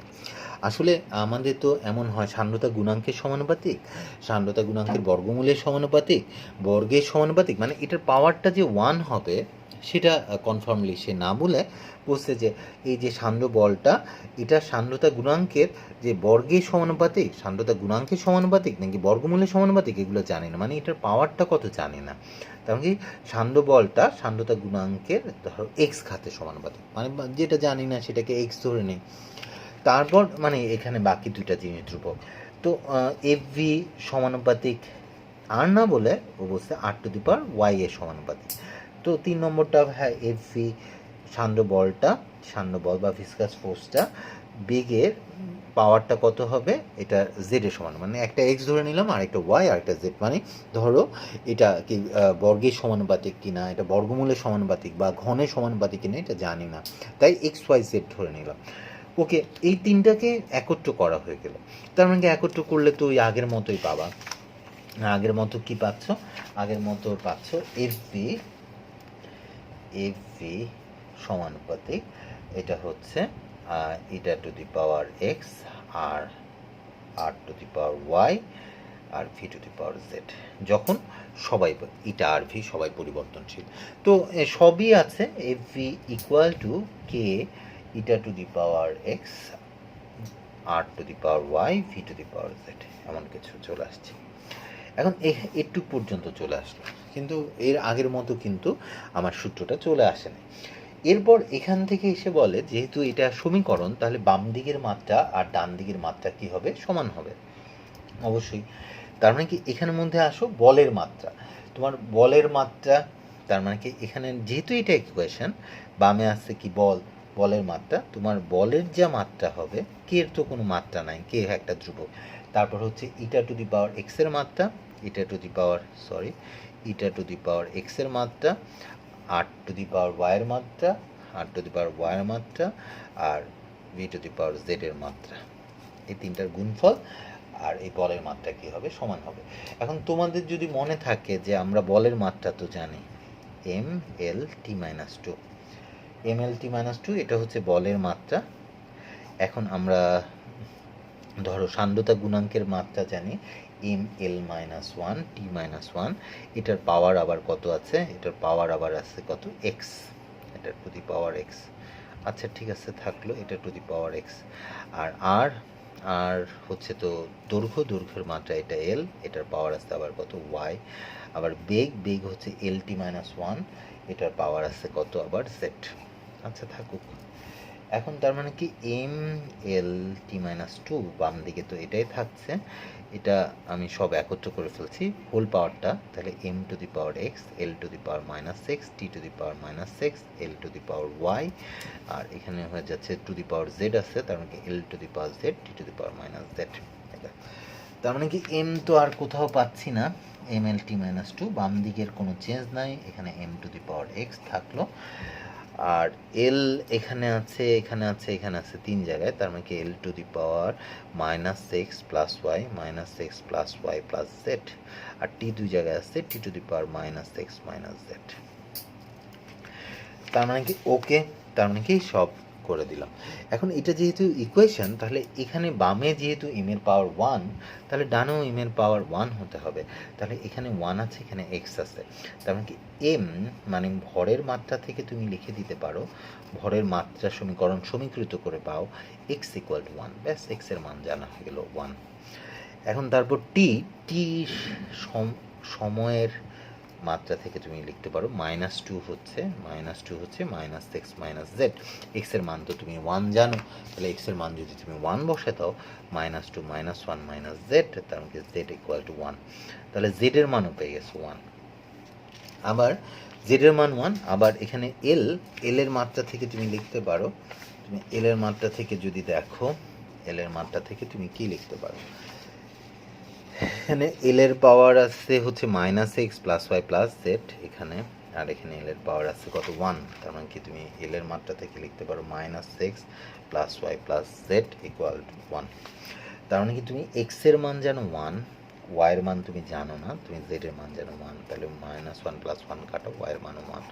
আসলে আমাদের তো এমন হয় সান্দ্রতা গুণাঙ্কের সমানুপাতিক, সান্দ্রতা গুণাঙ্কের বর্গমূলের সমানুপাতিক, বর্গের সমানুপাতিক, মানে এটার পাওয়ারটা যে 1 হবে সেটা কনফার্মলি সে না বলে বলছে যে এই যে সান্দ্র বলটা এটা সান্দ্রতা গুণাঙ্কের যে বর্গের সমানুপাতিক, সান্দ্রতা গুণাঙ্কের সমানুপাতিক নাকি বর্গমূলের সমানুপাতিক এগুলো জানি না, মানে এটার পাওয়ারটা কত জানি না। তেমন কি সান্দ্র বলটা সান্দ্রতা গুণাঙ্কের ধরো এক্স ঘাতের সমানুপাতিক, মানে যেটা জানি না সেটাকে এক্স ধরে নেই। তারপর মানে এখানে বাকি দুইটা জিনিস ধ্রুবক। তো এফ ভি সমানুপাতিক আর না বলে ও বলছে আর টু দি পাওয়ার ওয়াই এর সমানুপাতিক। তো 3 নম্বরটা হ্যাঁ এফ ভি সান্দ্র বল বা ভিসকাস ফোর্সটা বেগের পাওয়ারটা কত হবে, এটা জেড এর সমান, মানে একটা এক্স ধরে নিলাম আর একটা ওয়াই আর একটা জেড, মানে ধরো এটা কি বর্গের সমানুপাতিক কিনা, এটা বর্গমূলের সমানুপাতিক বা ঘনের সমানুপাতিক কিনা এটা জানি না, তাই এক্স ওয়াই জেড ধরে নিলাম। ওকে, এই তিনটাকে একত্র করা হয়ে গেল। তার মানে একত্র করলে তো ওই আগের মতোই পাবা, আগের মতো কি পাচ্ছ, আগের মতো পাচ্ছ এফ ভি সমানুপাতিক, এটা হচ্ছে এটা টু দি পাওয়ার এক্স আর R to the power Y আর V to the power Z, যখন সবাই ইটা আর ভি সবাই পরিবর্তনশীল। তো সবই আছে F V equal to K eta to the power X, R to the power Y, V to the power Z, এমন কিছু চলে আসছে। এখন একটু পর্যন্ত চলে আসলো, কিন্তু এর আগের মতো কিন্তু আমার সূত্রটা চলে আসে না। এরপর এখান থেকে এসে বলে যেহেতু এটা সমীকরণ, তাহলে বাম দিকের মাত্রা আর ডান দিকের মাত্রা কি হবে, সমান হবে অবশ্যই। তার মানে কি এখানের মধ্যে আসো বলের মাত্রা, তোমার বলের মাত্রা, তার মানে কি এখানে যেহেতু এটা ইকুয়েশন, বামে আসছে কি বল, বলের মাত্রা, তোমার বলের যা মাত্রা হবে, কে এর তো কোনো মাত্রা নাই, কে একটা ধ্রুবক, তারপর হচ্ছে ইটা টু দি পাওয়ার এক্স এর মাত্রা, ইটা to the power eta to the power x এর মাত্রা, আর টু দি পাওয়ার ওয়াই এর মাত্রা, আর টু দি পাওয়ার ওয়াই এর মাত্রা, আর V to the power Z এর মাত্রা, এই তিনটার গুণফল, আর এই বলের মাত্রা কি হবে, সমান হবে। এখন তোমাদের যদি মনে থাকে যে আমরা বলের মাত্রা তো জানি M L T minus two, M L T minus two, এটা হচ্ছে বলের মাত্রা। এখন আমরা ধরো সান্দ্রতা গুণাঙ্কের মাত্রা জানি M L minus one T minus one, এটার পাওয়ার আবার কত আছে, এটার পাওয়ার আবার আছে কত, এক্স, এটা টু দি পাওয়ার এক্স। আচ্ছা ঠিক আছে, থাকলো এটা টু দি পাওয়ার এক্স। আর আর আর হচ্ছে তো দৈর্ঘ্যের মাত্রা এটা এল, এটার পাওয়ার আছে আবার কত, ওয়াই। আবার বেগ হচ্ছে এল টি মাইনাস ওয়ান, এটার পাওয়ার আছে কত, আবার জেড। আচ্ছা থাকুক। এখন তার মানে কি M L T minus two, বাম দিকে তো এটাই থাকছে, এটা আমি সব একত্র করে ফেলছি হোল পাওয়ারটা, তাহলে M to the power X, L to the power minus X, T to the power minus X, L to the power Y, আর এখানে হয়ে যাচ্ছে টু দি পাওয়ার জেড আছে, তার মানে কি L to the power Z, T to the power minus Z. তার মানে কি এম তো আর কোথাও পাচ্ছি না, M L T minus two, বাম দিকের কোনো চেঞ্জ নাই, এখানে M to the power X থাকলো, আর এল এখানে আছে, এখানে আছে, এখানে আছে, তিন জায়গায়, তার মানে কি L to the power minus X plus Y, minus X plus Y plus Z, আর টি দুই জায়গায় আছে, T to the power minus X minus Z. তার মানে কি ওকে, তার মানে কি সব করে দিলাম। এখন এটা যেহেতু ইকুয়েশন, তাহলে এখানে বামে যেহেতু এম এর পাওয়ার ওয়ান, তাহলে ডানেও এম এর পাওয়ার ওয়ান হতে হবে, তাহলে এখানে ওয়ান আছে, এখানে এক্স আছে, তার মানে কি এম মানে ভরের মাত্রা থেকে তুমি লিখে দিতে পারো, ভরের মাত্রা সমীকরণ সমীকৃত করে পাও এক্স ইকুয়াল টু ওয়ান, ব্যাস এক্স এর মান জানা হয়ে গেল ওয়ান। এখন তারপর টি টি সময়ের মাত্রা থেকে তুমি লিখতে পারো মাইনাস টু হচ্ছে মাইনাস এক্স মাইনাস জেড, এক্সের মান তো তুমি ওয়ান জানো, তাহলে এক্সের মান যদি তুমি ওয়ান বসে দাও, minus two minus one minus Z, তার মানে জেড ইকুয়াল টু ওয়ান, তাহলে জেডের মানও পেয়ে গেছো ওয়ান। আবার জেডের মান ওয়ান, আবার এখানে এল এর মাত্রা থেকে তুমি লিখতে পারো, তুমি এল এর মাত্রা থেকে যদি দেখো, এল এর মাত্রা থেকে তুমি কি লিখতে পারো, এখানে এল এর পাওয়ার আছে হচ্ছে minus X plus Y plus Z এখানে, আর এখানে এল এর পাওয়ার আছে কত, ওয়ান, তার মানে কি তুমি এল এর মাত্রা থেকে লিখতে পারো minus X plus Y plus Z equal to one. তার মানে কি তুমি এক্স এর মান জানো ওয়ান, ওয়াই এর মান তুমি জানো না, তুমি জেড এর মান জানো ওয়ান, তাহলে মাইনাস ওয়ান প্লাস ওয়ান কাটো, ওয়াই এর মানও ওয়ান,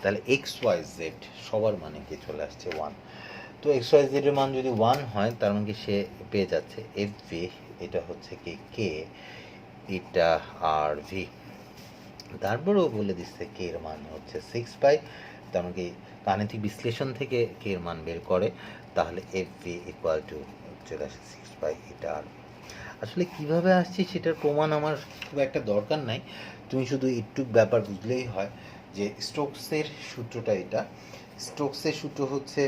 তাহলে এক্স ওয়াই জেড সবার মানে কি চলে আসছে ওয়ান। তো এক্স ওয়াই জেড এর মান যদি ওয়ান হয়, তার মানে কি সে পেয়ে যাচ্ছে এফ ভি, এটা হচ্ছে কি কে, এটা আর ভি, তারপরেও বলে দিচ্ছে কে এর মান হচ্ছে সিক্স পাই, তার মানে কি গাণিতিক বিশ্লেষণ থেকে কে এর মান বের করে, তাহলে এফ ভি ইকুয়াল টু চলে আসে সিক্স পাই এটা আর। আসলে কিভাবে আসছে সেটার প্রমাণ আমার খুব একটা দরকার নাই, তুমি শুধু একটু ব্যাপার বুঝলেই হয় যে স্টোকসের সূত্রটা এটা, স্টোকসের সূত্র হচ্ছে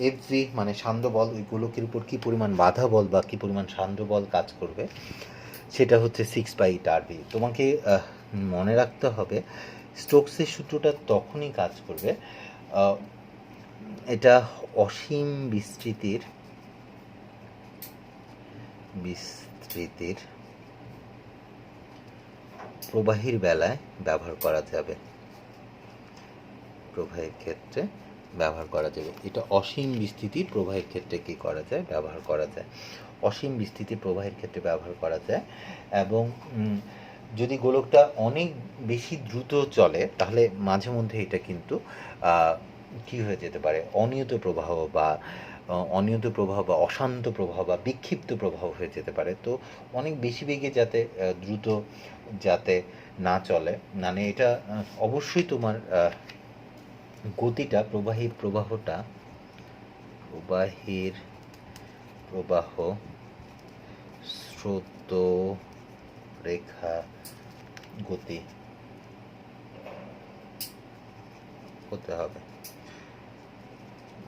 এফ ভি মানে সান্দ্র বল, ওই গোলকের উপর কী পরিমাণ বাধা বল বা কী পরিমাণ সান্দ্র বল কাজ করবে, সেটা হচ্ছে সিক্স পাই এটা আর ভি। তোমাকে মনে রাখতে হবে স্টোকসের সূত্রটা তখনই কাজ করবে, এটা অসীম বিস্তৃতির প্রবাহীর বেলায় ব্যবহার করা যাবে, প্রবাহের ক্ষেত্রে ব্যবহার করা যাবে, এটা অসীম বিস্তৃতির প্রবাহের ক্ষেত্রে কি করা যায়, ব্যবহার করা যায়, অসীম বিস্তৃতির প্রবাহের ক্ষেত্রে ব্যবহার করা যায়। এবং যদি গোলকটা অনেক বেশি দ্রুত চলে, তাহলে মাঝে মধ্যে এটা কিন্তু কি হয়ে যেতে পারে, অনিয়ত প্রবাহ বা অশান্ত প্রবাহ বা বিক্ষিপ্ত প্রবাহ হয়ে যেতে পারে। তো অনেক বেশি বেগে যাতে দ্রুত যাতে না চলে, মানে এটা অবশ্যই তোমার গতিটা, প্রবাহটা প্রবাহীর প্রবাহ স্রোত রেখা গতি হতে হবে।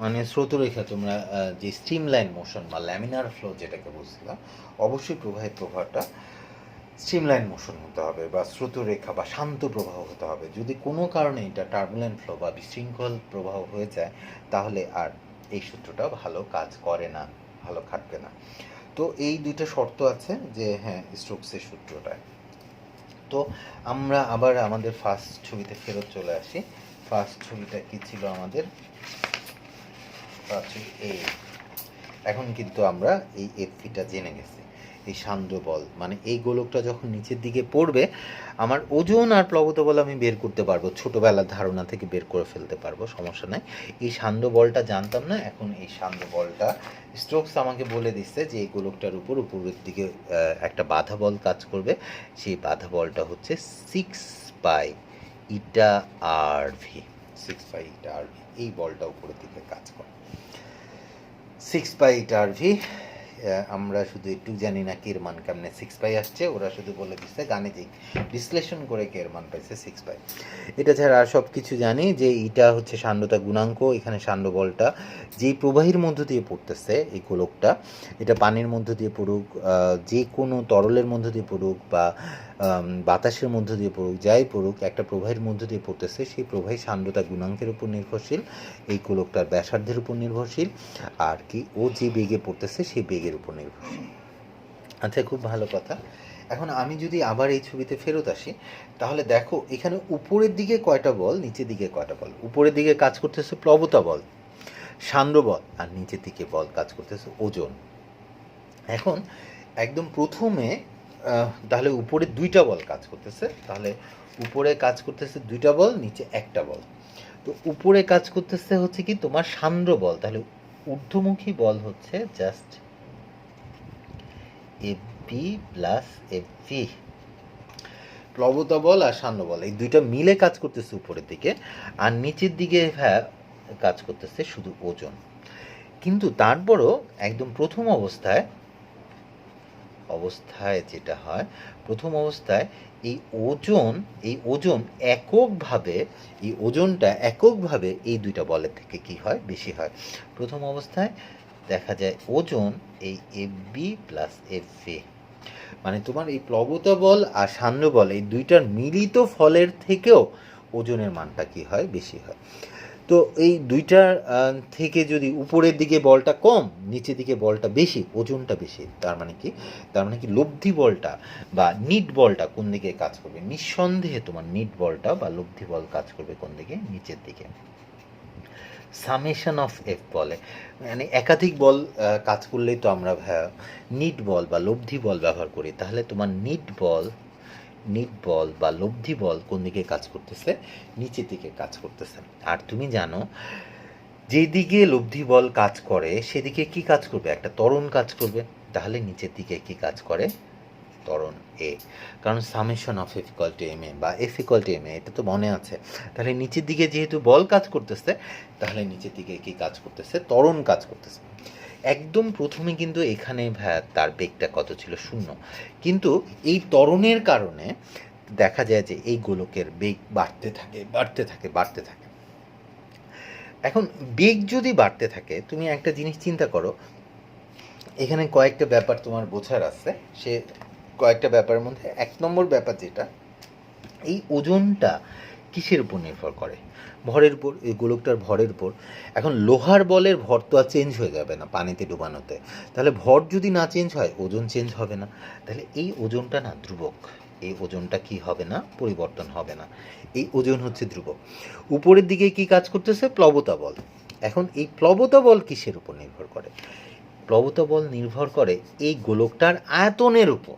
মানে স্রোতরেখা তোমরা যে স্ট্রিমলাইন মোশন বা ল্যামিনার ফ্লো যেটাকে বুঝছিলাম, অবশ্যই প্রবাহের প্রবাহটা স্ট্রিমলাইন মোশন হতে হবে বা স্রোতরেখা বা শান্ত প্রবাহ হতে হবে। যদি কোনো কারণে এটা টার্বুলেন্ট ফ্লো বা বিশৃঙ্খল প্রবাহ হয়ে যায় তাহলে আর এই সূত্রটা ভালো কাজ করে না, ভালো খাটবে না। তো এই দুইটা শর্ত আছে যে হ্যাঁ স্টোকসের সূত্রটায়। তো আমরা আবার আমাদের ফার্স্ট ছবিতে ফেরত চলে আসি। ফার্স্ট ছবিটা কি ছিল আমাদের? এখন কিন্তু আমরা এই এফপিটা জেনে গেছি। এই সান্দ্র বল মানে এই গোলকটা যখন নিচের দিকে পড়বে, আমার ওজন আর প্লবতা বল আমি বের করতে পারবো, ছোটোবেলার ধারণা থেকে বের করে ফেলতে পারবো, সমস্যা নাই। এই সান্দ্র বলটা জানতাম না, এখন এই সান্দ্র বলটা স্টোকস আমাকে বলে দিচ্ছে যে এই গোলকটার উপরের দিকে একটা বাধা বল কাজ করবে। সেই বাধা বলটা হচ্ছে 6π∗RV। 6π∗RV এই বলটা উপরের দিকে কাজ করে। 6π∗RV। আমরা শুধু একটু জানি না কের মান কেমনে 6π আসছে, ওরা শুধু বলে দিচ্ছে গাণিতিক বিশ্লেষণ করে কের মান পাইছে 6π। এটা ছাড়া আর সব কিছু জানি যে এটা হচ্ছে সান্দ্রতা গুণাঙ্ক। এখানে সান্দ্র বলটা যেই প্রবাহীর মধ্য দিয়ে পড়তেছে এই গোলকটা, এটা পানির মধ্য দিয়ে পড়ুক, যে কোনো তরলের মধ্য দিয়ে পড়ুক বা বাতাসের মধ্য দিয়ে পড়ুক, যাই পড়ুক, একটা প্রবাহের মধ্য দিয়ে পড়তেছে, সেই প্রবাহী সান্দ্রতা গুণাঙ্কের উপর নির্ভরশীল, এই গোলকটার ব্যাসার্ধের উপর নির্ভরশীল, আর কি ও যে বেগে পড়তেছে সেই বেগের উপর নির্ভরশীল। আচ্ছা, খুব ভালো কথা। এখন আমি যদি আবার এই ছবিতে ফেরত আসি তাহলে দেখো এখানে উপরের দিকে কয়টা বল, নিচের দিকে কয়টা বল। উপরের দিকে কাজ করতেছে প্লবতা বল, সান্দ্র বল, আর নিচের দিকে বল কাজ করতেছে ওজন। এখন একদম প্রথমে তাহলে উপরে দুইটা বল কাজ করতেছে, তাহলে উপরে কাজ করতেছে দুইটা বল, নিচে একটা বল। তো উপরে কাজ করতেছে হচ্ছে কি তোমার সান্দ্র বল, তাহলে ঊর্ধ্বমুখী বল হচ্ছে জাস্ট এফবি প্লাস এফভি। প্লবতা বল আর সান্দ্র বল এই দুইটা মিলে কাজ করতেছে উপরের দিকে, আর নিচের দিকে কাজ করতেছে শুধু ওজন। কিন্তু তারপরও একদম প্রথম অবস্থায় যেটা হয়, প্রথম অবস্থায় এই ওজন এককভাবে, এই ওজনটা এককভাবে এই দুইটা বলের থেকে কি হয়, বেশি হয়। প্রথম অবস্থায় দেখা যায় ওজন এই এফবি প্লাস এফভি, মানে তোমার এই প্লবতা বল আর সান্দ্র বল এই দুইটার মিলিত ফলের থেকেও ওজনের মানটা কি হয়, বেশি হয়। তো এই দুইটার থেকে যদি উপরের দিকে বলটা কম, নিচের দিকে বলটা বেশি, ওজনটা বেশি, তার মানে কি লব্ধি বলটা বা নিট বলটা কোন দিকে কাজ করবে? নিঃসন্দেহে তোমার নিট বলটা বা লব্ধি বল কাজ করবে কোন দিকে? নিচের দিকে। সামেশন অফ এফ বলে, মানে একাধিক বল কাজ করলেই তো আমরা নিট বল বা লব্ধি বল ব্যবহার করি। তাহলে তোমার নিট বল বা লব্ধি বল কোন দিকে কাজ করতেছে? নিচের দিকে কাজ করতেছে। আর তুমি জানো যেদিকে লব্ধি বল কাজ করে সেদিকে কি কাজ করবে? একটা ত্বরণ কাজ করবে। তাহলে নিচের দিকে কি কাজ করে? ত্বরণ এ, কারণ summation of F equal to M A বা F equal to M A, এটা তো মনে আছে। তাহলে নিচের দিকে যেহেতু বল কাজ করতেছে, তাহলে নিচের দিকে কি কাজ করতেছে? ত্বরণ কাজ করতেছে। একদম প্রথমে কিন্তু এখানে তার বেগটা কত ছিল? 0। কিন্তু এই ত্বরণের কারণে দেখা যায় যে এই গোলকের বেগ বাড়তে থাকে। এখন বেগ যদি বাড়তে থাকে, তুমি একটা জিনিস চিন্তা করো, এখানে কয়েকটা ব্যাপার তোমার বোঝার আছে। সে কয়েকটা ব্যাপারের মধ্যে 1 নম্বর ব্যাপার যেটা, এই ওজনটা কিসের উপর নির্ভর করে? ভরের উপর, এই গোলকটার ভরের উপর। এখন লোহার বলের ভর তো আর চেঞ্জ হয়ে যাবে না পানিতে ডুবানোতে, তাহলে ভর যদি না চেঞ্জ হয় ওজন চেঞ্জ হবে না। তাহলে এই ওজনটা না ধ্রুবক, এই ওজনটা কি হবে না? পরিবর্তন হবে না, এই ওজন হচ্ছে ধ্রুবক। উপরের দিকে কি কাজ করতেছে? প্লবতা বল। এখন এই প্লবতা বল কিসের উপর নির্ভর করে? প্লবতা বল নির্ভর করে এই গোলকটার আয়তনের উপর।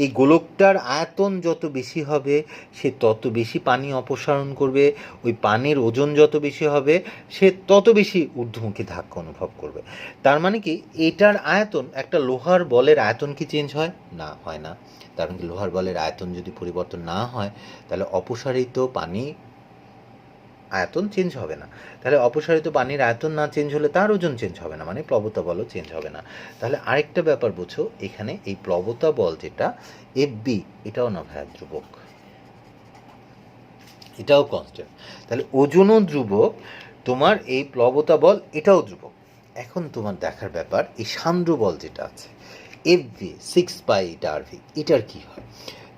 এই গোলকটার আয়তন যত বেশি হবে সে তত বেশি পানি অপসারণ করবে, ওই পানির ওজন যত বেশি হবে সে তত বেশি ঊর্ধ্বমুখী ধাক্কা অনুভব করবে। তার মানে কি এটার আয়তন, একটা লোহার বলের আয়তন কি চেঞ্জ হয়? না, হয় না। তার মানে লোহার বলের আয়তন যদি পরিবর্তন না হয় তাহলে অপসারিত পানি আয়তন চেঞ্জ হবে না। তাহলে অপসারিত পানির আয়তন না চেঞ্জ হলে তার ওজন চেঞ্জ হবে না, মানে প্লবতা বলও চেঞ্জ হবে না। তাহলে আরেকটা ব্যাপার বুঝো, এখানে এই প্লবতা বল যেটা FB, এটাও না ভাইয়া ধ্রুবক, এটাও কনস্ট্যান্ট। তাহলে ওজনও ধ্রুবক, তোমার এই প্লবতা বল এটাও ধ্রুবক। এখন তোমার দেখার ব্যাপার এই সান্দ্র বল যেটা আছে FV 6π/RV, এটার কি হয়?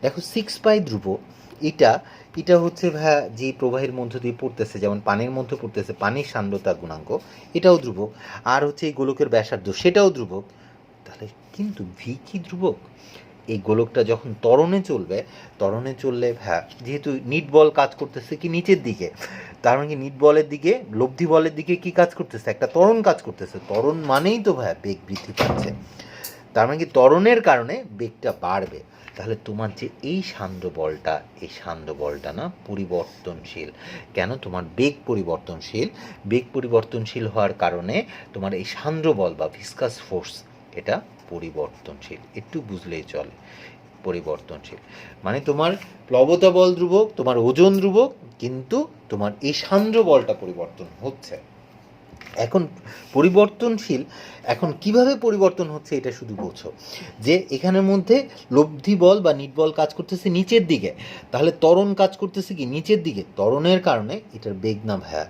দেখো 6π ধ্রুবক, এটা এটা হচ্ছে ভাইয়া যে প্রবাহের মধ্য দিয়ে পড়তেছে, যেমন পানির মধ্যে পড়তেছে, পানির সান্দ্রতা গুণাঙ্ক এটাও ধ্রুবক, আর হচ্ছে এই গোলকের ব্যাসার্ধ সেটাও ধ্রুবক। তাহলে কিন্তু ভি কি ধ্রুবক? এই গোলকটা যখন ত্বরণে চললে ভাইয়া যেহেতু নিট বল কাজ করতেছে কি নিচের দিকে, তার মানে কি নিট বলের দিকে, লব্ধি বলের দিকে কি কাজ করতেছে? একটা ত্বরণ কাজ করতেছে। ত্বরণ মানেই তো ভাইয়া বেগ বৃদ্ধি পাচ্ছে, তার মানে কি ত্বরণের কারণে বেগটা বাড়বে। তাহলে তোমার যে এই সান্দ্র বলটা না পরিবর্তনশীল। কেন? তোমার বেগ পরিবর্তনশীল হওয়ার কারণে তোমার এই সান্দ্র বল বা ভিসকাস ফোর্স এটা পরিবর্তনশীল। একটু বুঝলেই চলে, পরিবর্তনশীল। মানে তোমার প্লবতা বল ধ্রুবক, তোমার ওজন ধ্রুবক, কিন্তু তোমার এই সান্দ্র বলটা পরিবর্তন হচ্ছে। এখন পরিবর্তনশীল, এখন কিভাবে পরিবর্তন হচ্ছে এটা শুধু বোঝো, যে এখানের মধ্যে লব্ধি বল বা নিট বল কাজ করতেছে নিচের দিকে, তাহলে ত্বরণ কাজ করতেছে কি নিচের দিকে। ত্বরণের কারণে এটার বেগ না ভাইয়া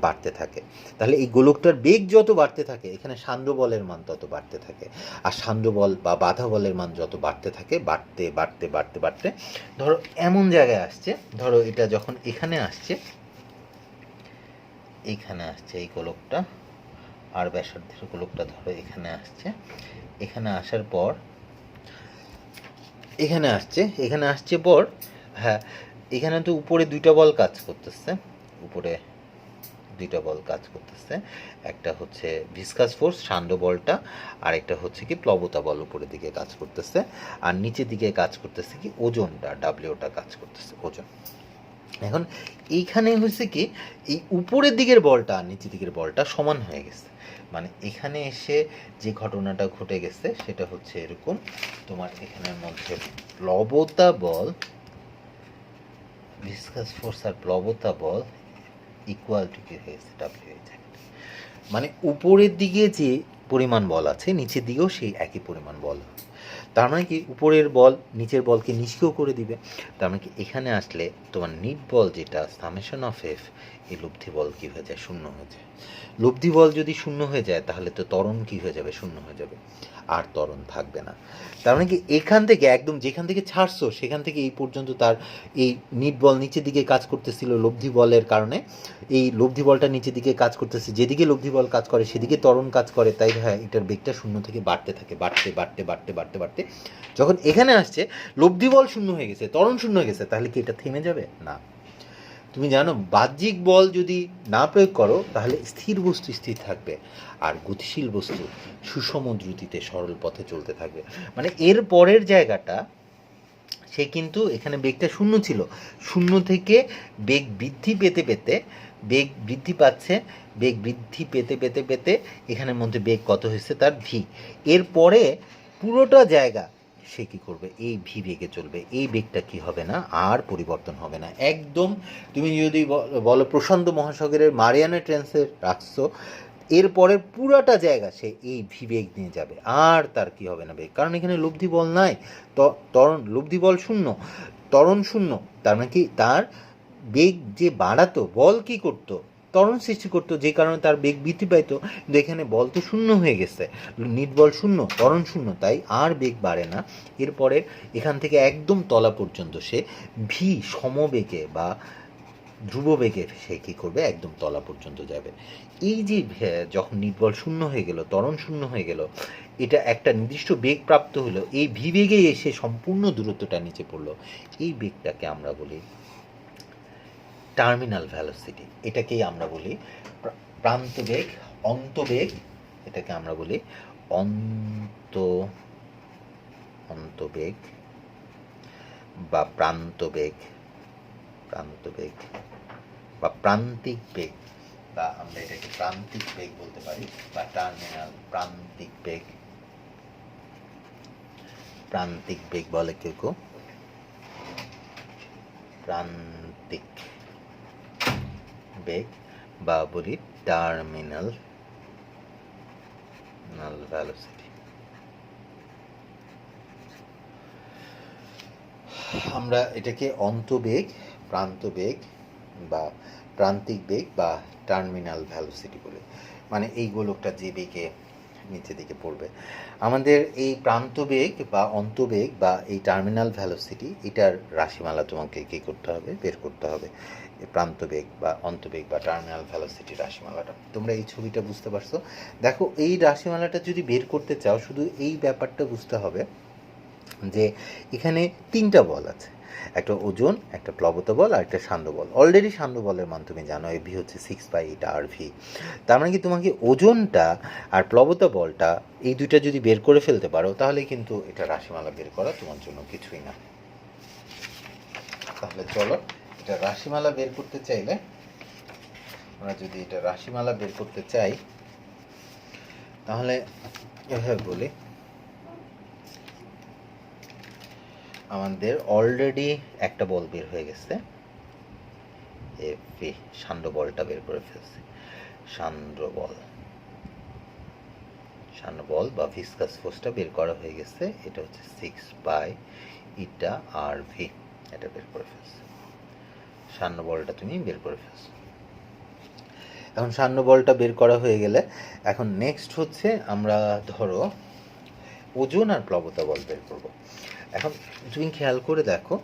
বাড়তে থাকে। তাহলে এই গোলকটার বেগ যত বাড়তে থাকে, এখানে সান্দ্র বলের মান তত বাড়তে থাকে। আর সান্দ্র বল বা বাধা বলের মান যত বাড়তে থাকে, বাড়তে ধরো এমন জায়গায় আসছে, ধরো এটা যখন এখানে আসছে এই গোলকটা, আর ব্যাসার্ধের গোলকটা ধরো এখানে আসছে, এখানে আসার পর এখানে আসছে পর, হ্যাঁ এখানে তো উপরে দুইটা বল কাজ করতেছে, একটা হচ্ছে ভিসকাস ফোর্স সান্দ্র বলটা, আর একটা হচ্ছে কি প্লবতা বল উপরের দিকে কাজ করতেছে, আর নিচের দিকে কাজ করতেছে কি ওজনটা, ডাব্লিউটা কাজ করতেছে, ওজন। এখন এইখানে হয়েছে কি এই উপরের দিকের বলটা আর নিচের দিকের বলটা সমান হয়ে গেছে। মানে এখানে এসে যে ঘটনাটা ঘটে গেছে সেটা হচ্ছে এরকম, তোমার এখানের মধ্যে প্লবতা বল, ভিসকাস ফোর্স আর প্লবতা বল ইকুয়াল টু কি হয়েছে ডাব্লিউ। মানে উপরের দিকে যে পরিমাণ বল আছে নিচের দিকেও সেই একই পরিমাণ বল। তার মানে কি উপরের বল নিচের বলকে নিষ্ক্রিয় করে দিবে। তার মানে কি এখানে আসলে তোমার নিট বল যেটা সামেশন অফ এফ, এই লব্ধি বল কী হয়ে যায়? শূন্য হয়ে যায়। লব্ধি বল যদি শূন্য হয়ে যায় তাহলে তো ত্বরণ কী হয়ে যাবে? শূন্য হয়ে যাবে, আর ত্বরণ থাকবে না। তার মানে কি এখান থেকে একদম যেখান থেকে ছাড়ছো সেখান থেকে এই পর্যন্ত তার এই নিট বল নিচের দিকে কাজ করতেছিল লব্ধি বলের কারণে, এই লব্ধি বলটা নিচের দিকে কাজ করতেছে, যেদিকে লব্ধি বল কাজ করে সেদিকে ত্বরণ কাজ করে, তাই হ্যাঁ এটার বেগটা শূন্য থেকে বাড়তে থাকে, বাড়তে যখন এখানে আসছে লব্ধি বল শূন্য হয়ে গেছে, ত্বরণ শূন্য হয়ে গেছে, তাহলে কি এটা থেমে যাবে? না। তুমি জানো বাহ্যিক বল যদি না প্রয়োগ করো তাহলে স্থির বস্তু স্থির থাকবে, আর গতিশীল বস্তু সুষম দ্রুতিতে সরল পথে চলতে থাকবে। মানে এর পরের জায়গাটা সে কিন্তু এখানে বেগটা শূন্য ছিল, শূন্য থেকে বেগ বৃদ্ধি পেতে এখানের মধ্যে বেগ কত হয়েছে তার ভি। এরপরে পুরোটা জায়গা সে কী করবে? এই ভি বেগে চলবে। এই বেগটা কি হবে না, আর পরিবর্তন হবে না একদম। তুমি যদি বলো প্রশান্ত মহাসাগরের মারিয়ানা ট্রেন্সে রাখছো, এরপরের পুরাটা জায়গা সে এই ভি বেগ নিয়ে যাবে, আর তার কি হবে না বেগ, কারণ এখানে লব্ধি বল নাই, ত্বরণ লব্ধি বল শূন্য, ত্বরণ শূন্য। তার মানে কি তার বেগ যে বাড়াতো, বল কি করতো? ত্বরণ সৃষ্টি করতো, যে কারণে তার বেগ বৃদ্ধি পাইতো। কিন্তু এখানে বল তো শূন্য হয়ে গেছে, নিট বল শূন্য, ত্বরণ শূন্য, তাই আর বেগ বাড়ে না। এরপরে এখান থেকে একদম তলা পর্যন্ত সে ভি সমবেগে বা ধ্রুব বেগে সে কী করবে? একদম তলা পর্যন্ত যাবে। এই যে যখন নিটবল শূন্য হয়ে গেল, ত্বরণ শূন্য হয়ে গেল, এটা একটা নির্দিষ্ট বেগ প্রাপ্ত হলো, এই ভি বেগে এসে সম্পূর্ণ দূরত্বটা নিচে পড়লো, এই বেগটাকে আমরা বলি টার্মিনাল ভ্যালোসিটি। এটাকেই আমরা বলি প্রান্তবেগ, অন্তবেগ, এটাকে আমরা বলি অন্তবেগ বা প্রান্তবেগ বা প্রান্তিক বেগ, বা আমরা এটাকে প্রান্তিক বেগ বলতে পারি, বা টার্মিনাল প্রান্তিক বেগ বলে কেউ প্রান্তিক বেগ বা বলি টার্মিনাল ভেলোসিটি। আমরা এটাকে অন্তবেগ, প্রান্তবেগ বা প্রান্তিক বেগ বা টার্মিনাল ভেলোসিটি বলি। মানে এই গোলকটা যে বেগে নিচের দিকে পড়বে, আমাদের এই প্রান্তবেগ বা অন্তবেগ বা এই টার্মিনাল ভেলোসিটি, এটার রাশিমালা তোমাকে কী করতে হবে, বের করতে হবে। এই প্রান্তবেগ বা অন্তবেগ বা টার্মিনাল ভেলোসিটির রাশিমালাটা তোমরা এই ছবিটা বুঝতে পারছো। দেখো, এই রাশিমালাটা যদি বের করতে চাও, শুধু এই ব্যাপারটা বুঝতে হবে যে এখানে তিনটা বল আছে, একটা ওজন, একটা প্লবত বল আর একটা সান্দ্র বল। অলরেডি সান্দ্র বলের মান তুমি জানো, ভি হচ্ছে 6/8 RV। তার মানে কি তোমাকে ওজনটা আর প্লবত বলটা এই দুইটা যদি বের করে ফেলতে পারো, তাহলে কিন্তু এটা রাশিমালা বের করা তোমার জন্য কিছুই না। তাহলে চলো, এটা রাশিমালা বের করতে চাইলে, আমরা যদি এটা রাশিমালা বের করতে চাই, তাহলে এভাবে বলি, আমাদের অলরেডি একটা বল বের হয়ে গেছে, এফি, সান্দ্র বলটা বের করে ফেলছে। সান্দ্র বল বা ভিসকাস ফোর্সটা বের করা হয়ে গেছে, এটা হচ্ছে 6/8 RV, এটা বের করে ফেলছে। সান্দ্র বলটা তুমি বের করে ফেলছো। এখন সান্দ্র বলটা বের করা হয়ে গেলে, এখন নেক্সট হচ্ছে আমরা ধরো ওজন আর প্লবতা বল বের করবো। এখন তুমি খেয়াল করে দেখো,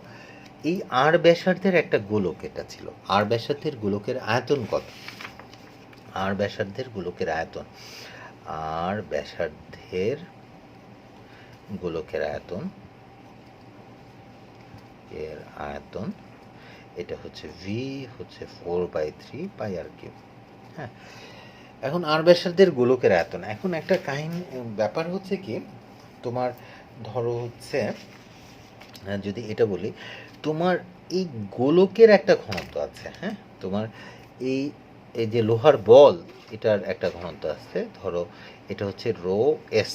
এই আর ব্যাসার্ধের একটা গোলক এটা ছিল। আর ব্যাসার্ধের গোলকের আয়তন কত? আর ব্যাসার্ধের গোলকের আয়তন, আর ব্যাসার্ধের গোলকের আয়তন, এর আয়তন এটা হচ্ছে ভি হচ্ছে 4/3 πr3। হ্যাঁ, এখন আর ব্যাসার্ধের গোলকের আয়তন, এখন একটা কাহিনী ব্যাপার হচ্ছে কি, তোমার ধরো হচ্ছে যদি এটা বলি, তোমার এই গোলকের একটা ঘনত্ব আছে। হ্যাঁ, তোমার এই এই যে লোহার বল, এটার একটা ঘনত্ব আছে, ধরো এটা হচ্ছে রো এস।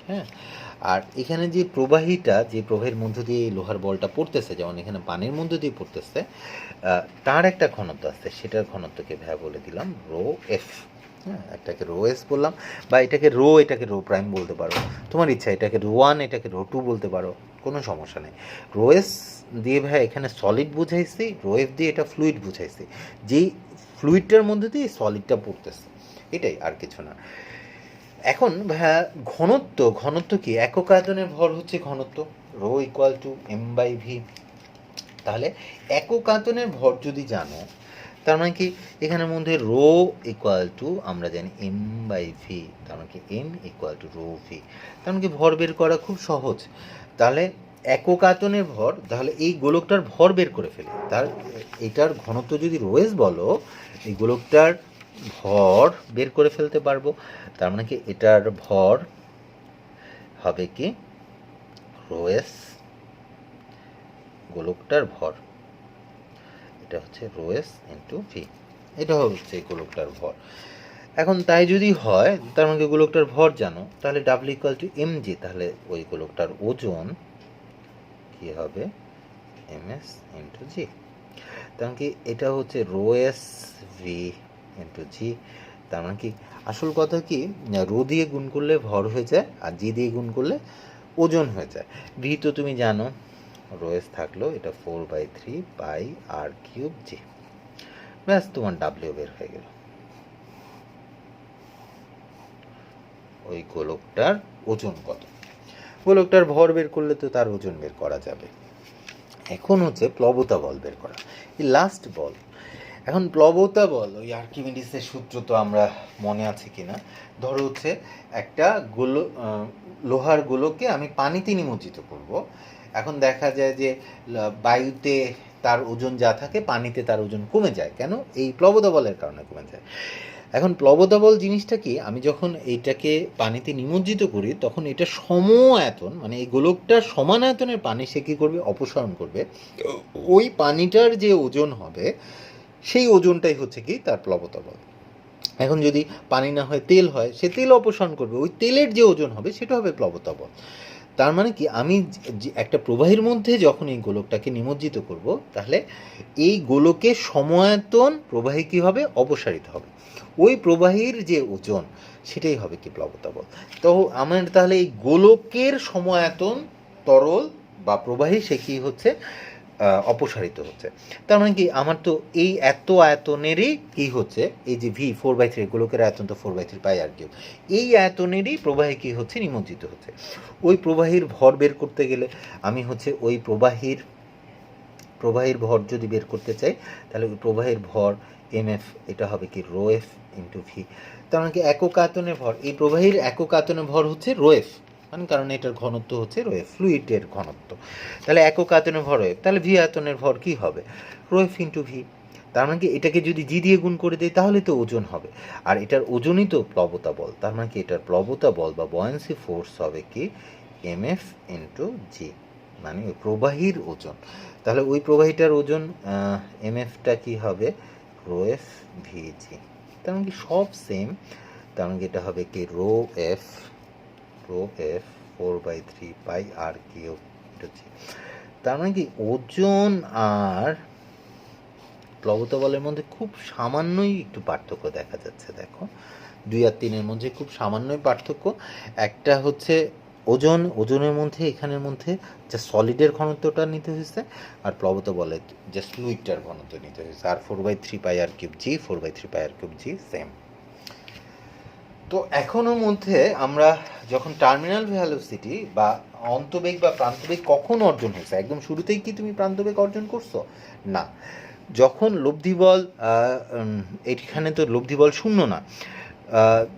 হ্যাঁ, আর এখানে যে প্রবাহীটা, যে প্রবাহের মধ্য দিয়ে এই লোহার বলটা পড়তেছে, যেমন এখানে পানির মধ্য দিয়ে পড়তেছে, তার একটা ঘনত্ব আছে, সেটার ঘনত্বকে বলে দিলাম রো এফ। হ্যাঁ, একটাকে রো এস বললাম, বা এটাকে রো প্রাইম বলতে পারো, তোমার ইচ্ছা। এটাকে রো 1, এটাকে রো 2 বলতে পারো, কোনো সমস্যা নেই। রো এস দিয়ে এখানে সলিড বুঝাইছি, রো এফ দিয়ে এটা ফ্লুইড বুঝাইছি, যেই ফ্লুইডটার মধ্যে দিয়ে সলিডটা পড়তেছে, এটাই, আর কিছু না। এখন ঘনত্ব কি? একক আয়তনের ভর হচ্ছে ঘনত্ব, রো = m/v। তাহলে একক আয়তনের ভর যদি জানো, তার মানে কি এখানের মধ্যে রো আমরা জানি m/v, তার মানে কি m = ρv। তার মানে কি ভর বের করা খুব সহজ। তাহলে একক আয়তনের ভর, তাহলে এই গোলকটার ভর বের করে ফেলি। এটার ঘনত্ব যদি রোএস বলো, এই গোলকটার ভর বের করে ফেলতে পারবো। তার মানে কি এটার ভর হবে কি রোএস, গোলকটার ভর, এটা হচ্ছে রোএস ইন্টু ভি, এটা হচ্ছে গোলকটার ভর। এখন তাই যদি হয়, তার মানে গোলকটার ভর জানো, তাহলে W = mg, তাহলে ওই গোলকটার ওজন কি হবে ms ইন্টু জি। তার মানে কি এটা হচ্ছে রোএস ভি ইন্টু জি। তার মানে কি আসল কথা কি, রো দিয়ে গুণ করলে ভর হয়ে যায়, আর জি দিয়ে গুণ করলে ওজন হয়ে যায়। ভি তো তুমি জানো, রোএস থাকলো, এটা 4/3 πr³ জি। ব্যাস, তোমার ডাব্লিউ বের হয়ে গেল। ওই গোলকটার ওজন কত? গোলকটার ভর বের করলে তো তার ওজন বের করা যাবে। এখন হচ্ছে প্লবতা বল বের করা, এই লাস্ট বল। এখন প্লবতা বল, ওই আর্কিমিডিসের সূত্র তো আমরা মনে আছে কিনা, ধরো হচ্ছে একটা লোহার গোলককে আমি পানিতে নিমজ্জিত করব। এখন দেখা যায় যে বায়ুতে তার ওজন যা থাকে, পানিতে তার ওজন কমে যায়। কেন? এই প্লবতা বলের কারণে কমে যায়। এখন প্লবতা বল জিনিসটা কি, আমি যখন এইটাকে পানিতে নিমজ্জিত করি, তখন এটা সম আয়তন, মানে এই গোলকটার সমান আয়তনের পানি সে কী করবে, অপসারণ করবে। ওই পানিটার যে ওজন হবে, সেই ওজনটাই হচ্ছে কি তার প্লবতা বল। এখন যদি পানি না হয় তেল হয়, সে তেল অপসারণ করবে, ওই তেলের যে ওজন হবে সেটা হবে প্লবতা বল। তার মানে কি, আমি যে একটা প্রবাহীর মধ্যে যখন এই গোলকটাকে নিমজ্জিত করব, তাহলে এই গোলকের সময়তন প্রবাহী কী হবে, অপসারিত হবে। ওই প্রবাহীর যে ওজন সেটাই হবে কি প্লবতা বল। তো আমার তাহলে এই গোলকের সময়তন তরল বা প্রবাহী সে কী হচ্ছে, অপসারিত হচ্ছে। তার মানে কি, আমার তো এই এত আয়তনেরই কি হচ্ছে, এই যে ভি 4/3, গোলকের আয়তন তো 4/3 পাই আর কিউব, এই আয়তনেরই প্রবাহী কি হচ্ছে, নিমজ্জিত হচ্ছে। ওই প্রবাহীর ভর বের করতে গেলে আমি হচ্ছে ওই প্রবাহীর ভর যদি বের করতে চাই, তাহলে ওই প্রবাহীর ভর এমএফ, এটা হবে কি রো এফ ইন্টু ভি। তার মানে কি, একক আয়তনের ভর, এই প্রবাহীর একক আয়তনের ভর হচ্ছে রো এফ, মানে কারণ এটার ঘনত্ব হচ্ছে রো এফ, ফ্লুইডের ঘনত্ব। তাহলে একক আয়তনের ভর রো এফ, তাহলে ভি আয়তনের ভর কি হবে, রো এফ ইন্টু ভি। তার মানে কি, এটাকে যদি জি দিয়ে গুণ করে দিই তাহলে তো ওজন হবে, আর এটার ওজনই তো প্লবতা বল। তার মানে কি, এটার প্লবতা বল বা বয়েন্সি ফোর্স হবে কি এমএফ ইন্টু জি, মানে ওই প্রবাহীর ওজন। তাহলে ওই প্রবাহীটার ওজন এমএফটা কি হবে, রো এফ ভিজি। তার মানে কি সব সেম। তার মানে এটা হবে কি রো এফ 4/3 পাই আর কিউব জি। তার মানে কি, ওজন আর প্লবতা বলের মধ্যে খুব সামান্যই একটু পার্থক্য দেখা যাচ্ছে। দেখো 2 আর 3-এর মধ্যে খুব সামান্যই পার্থক্য। একটা হচ্ছে ওজনের মধ্যে, এখানের মধ্যে যা সলিডের ঘনত্বটা নিতে হয়েছে, আর প্লবতা বলে যে ফ্লুইডটার ঘনত্ব নিতে হয়েছে। আর 4/3 পাই আর কিউব জি, 4/3 পাই আর কিউব জি সেম। তো এখনো মধ্যে আমরা যখন টার্মিনাল ভ্যালোসিটি বা অন্তবেগ বা প্রান্তবেগ কখন অর্জন হয়েছে, একদম শুরুতেই কি তুমি প্রান্তবেগ অর্জন করছো? না, যখন লব্ধি বল, এখানে তো লব্ধি বল শূন্য না,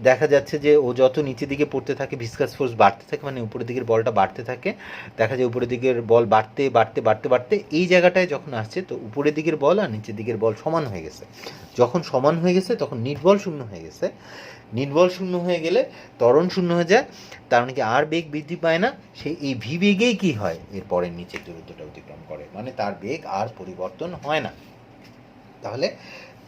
দেখা যাচ্ছে যে ও যত নিচের দিকে পড়তে থাকে ভিসকাস ফোর্স বাড়তে থাকে, মানে উপরের দিকের বলটা বাড়তে থাকে। দেখা যায় উপরের দিকের বল বাড়তে বাড়তে বাড়তে বাড়তে এই জায়গাটায় যখন আসছে, তো উপরের দিকের বল আর নিচের দিকের বল সমান হয়ে গেছে। যখন সমান হয়ে গেছে তখন নিটবল শূন্য হয়ে গেছে। নিটবল শূন্য হয়ে গেলে ত্বরণ শূন্য হয়ে যায়। তার মানে কি, আর বেগ বৃদ্ধি পায় না, সেই এই ভি বেগেই কী হয়, এরপরে নিচের দূরত্বটা অতিক্রম করে, মানে তার বেগ আর পরিবর্তন হয় না। তাহলে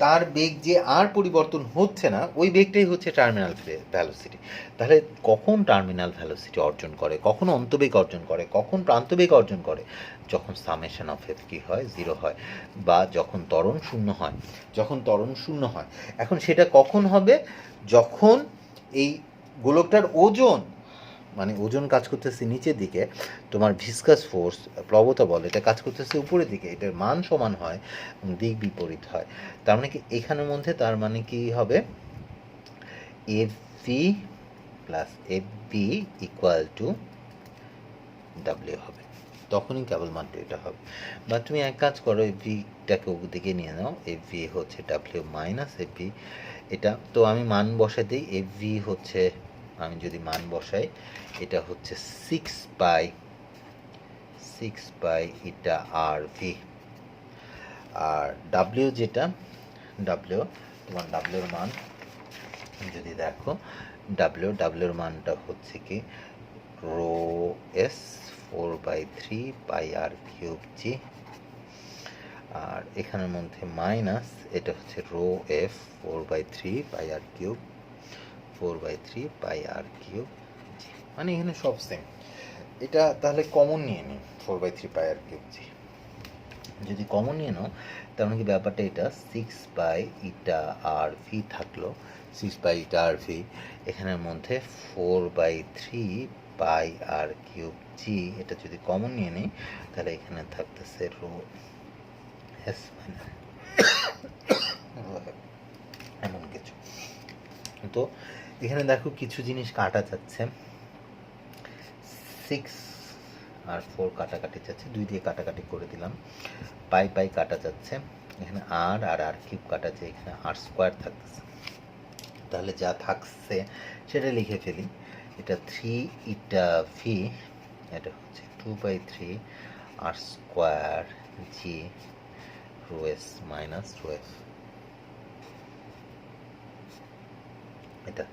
তার বেগ যে আর পরিবর্তন হচ্ছে না, ওই বেগটাই হচ্ছে টার্মিনাল ভ্যালোসিটি। তাহলে কখন টার্মিনাল ভ্যালোসিটি অর্জন করে, কখন অন্তবেগ অর্জন করে, কখন প্রান্তবেগ অর্জন করে, যখন সামেশন অফ এফ কি হয়, 0 হয়, বা যখন ত্বরণ শূন্য হয়। যখন ত্বরণ শূন্য হয়, এখন সেটা কখন হবে, যখন এই গোলকটার ওজন, মানে ওজন কাজ করতেছে নিচের দিকে, তোমার ভিসকাস ফোর্স প্লবতা বল এটা কাজ করতেছে উপরের দিকে, এটার মান সমান হয়, দিক বিপরীত হয়। তার মানে কি, এখানের মধ্যে তার মানে কি হবে, F V plus F B equal to W হবে, তখনই কেবলমাত্র এটা হবে। বা তুমি এক কাজ করো, এফ ভিটাকে ওদিকে নিয়ে নাও, এফ ভি হচ্ছে ডাব্লিউ মাইনাস এফ ভি। এটা তো আমি মান বসাই দিই, এফ ভি হচ্ছে, আমি যদি মান বসাই, এটা হচ্ছে 6 পাই এটা আর ভি। আর ডাব্লিউ যেটা, তোমার ডাব্লিউর মান যদি দেখো, ডাব্লিউর মানটা হচ্ছে কি রো এস 4/3 পাই আর কিউব জি। আর এখানের মধ্যে মাইনাস, এটা হচ্ছে রো এফ 4/3 পাই আর কিউব, 4/3 পাই আর কিউব জি, মানে এখানে সব সেম। এটা তাহলে কমন নিয়ে নিই, 4/3 পাই আর কিউব জি। যদি কমন নিয়ে নাও, তার মানে কি ব্যাপারটা এটা 6 ইটা আর ভি থাকলো, 6 ইটা আর ভি, এখানের মধ্যে 4/3 পাই আর কিউব জি, এটা যদি কমন নিয়ে নিই, তাহলে এখানে থাকতেছে রো এস মাইনাস এমন কিছু। তো এখানে দেখো কিছু জিনিস কাটা যাচ্ছে, 6 আর 4 কাটাকাটি যাচ্ছে, 2 দিয়ে কাটাকাটি করে দিলাম, পাই কাটা যাচ্ছে, এখানে আর আর কিউব কাটা যায়, এখানে আর স্কোয়ার থাকতেছে। তাহলে যা থাকছে সেটা লিখে ফেলি, এটা 3 ইটা ভি, এটা হচ্ছে 2/3 R square G rho S minus rho F. এটা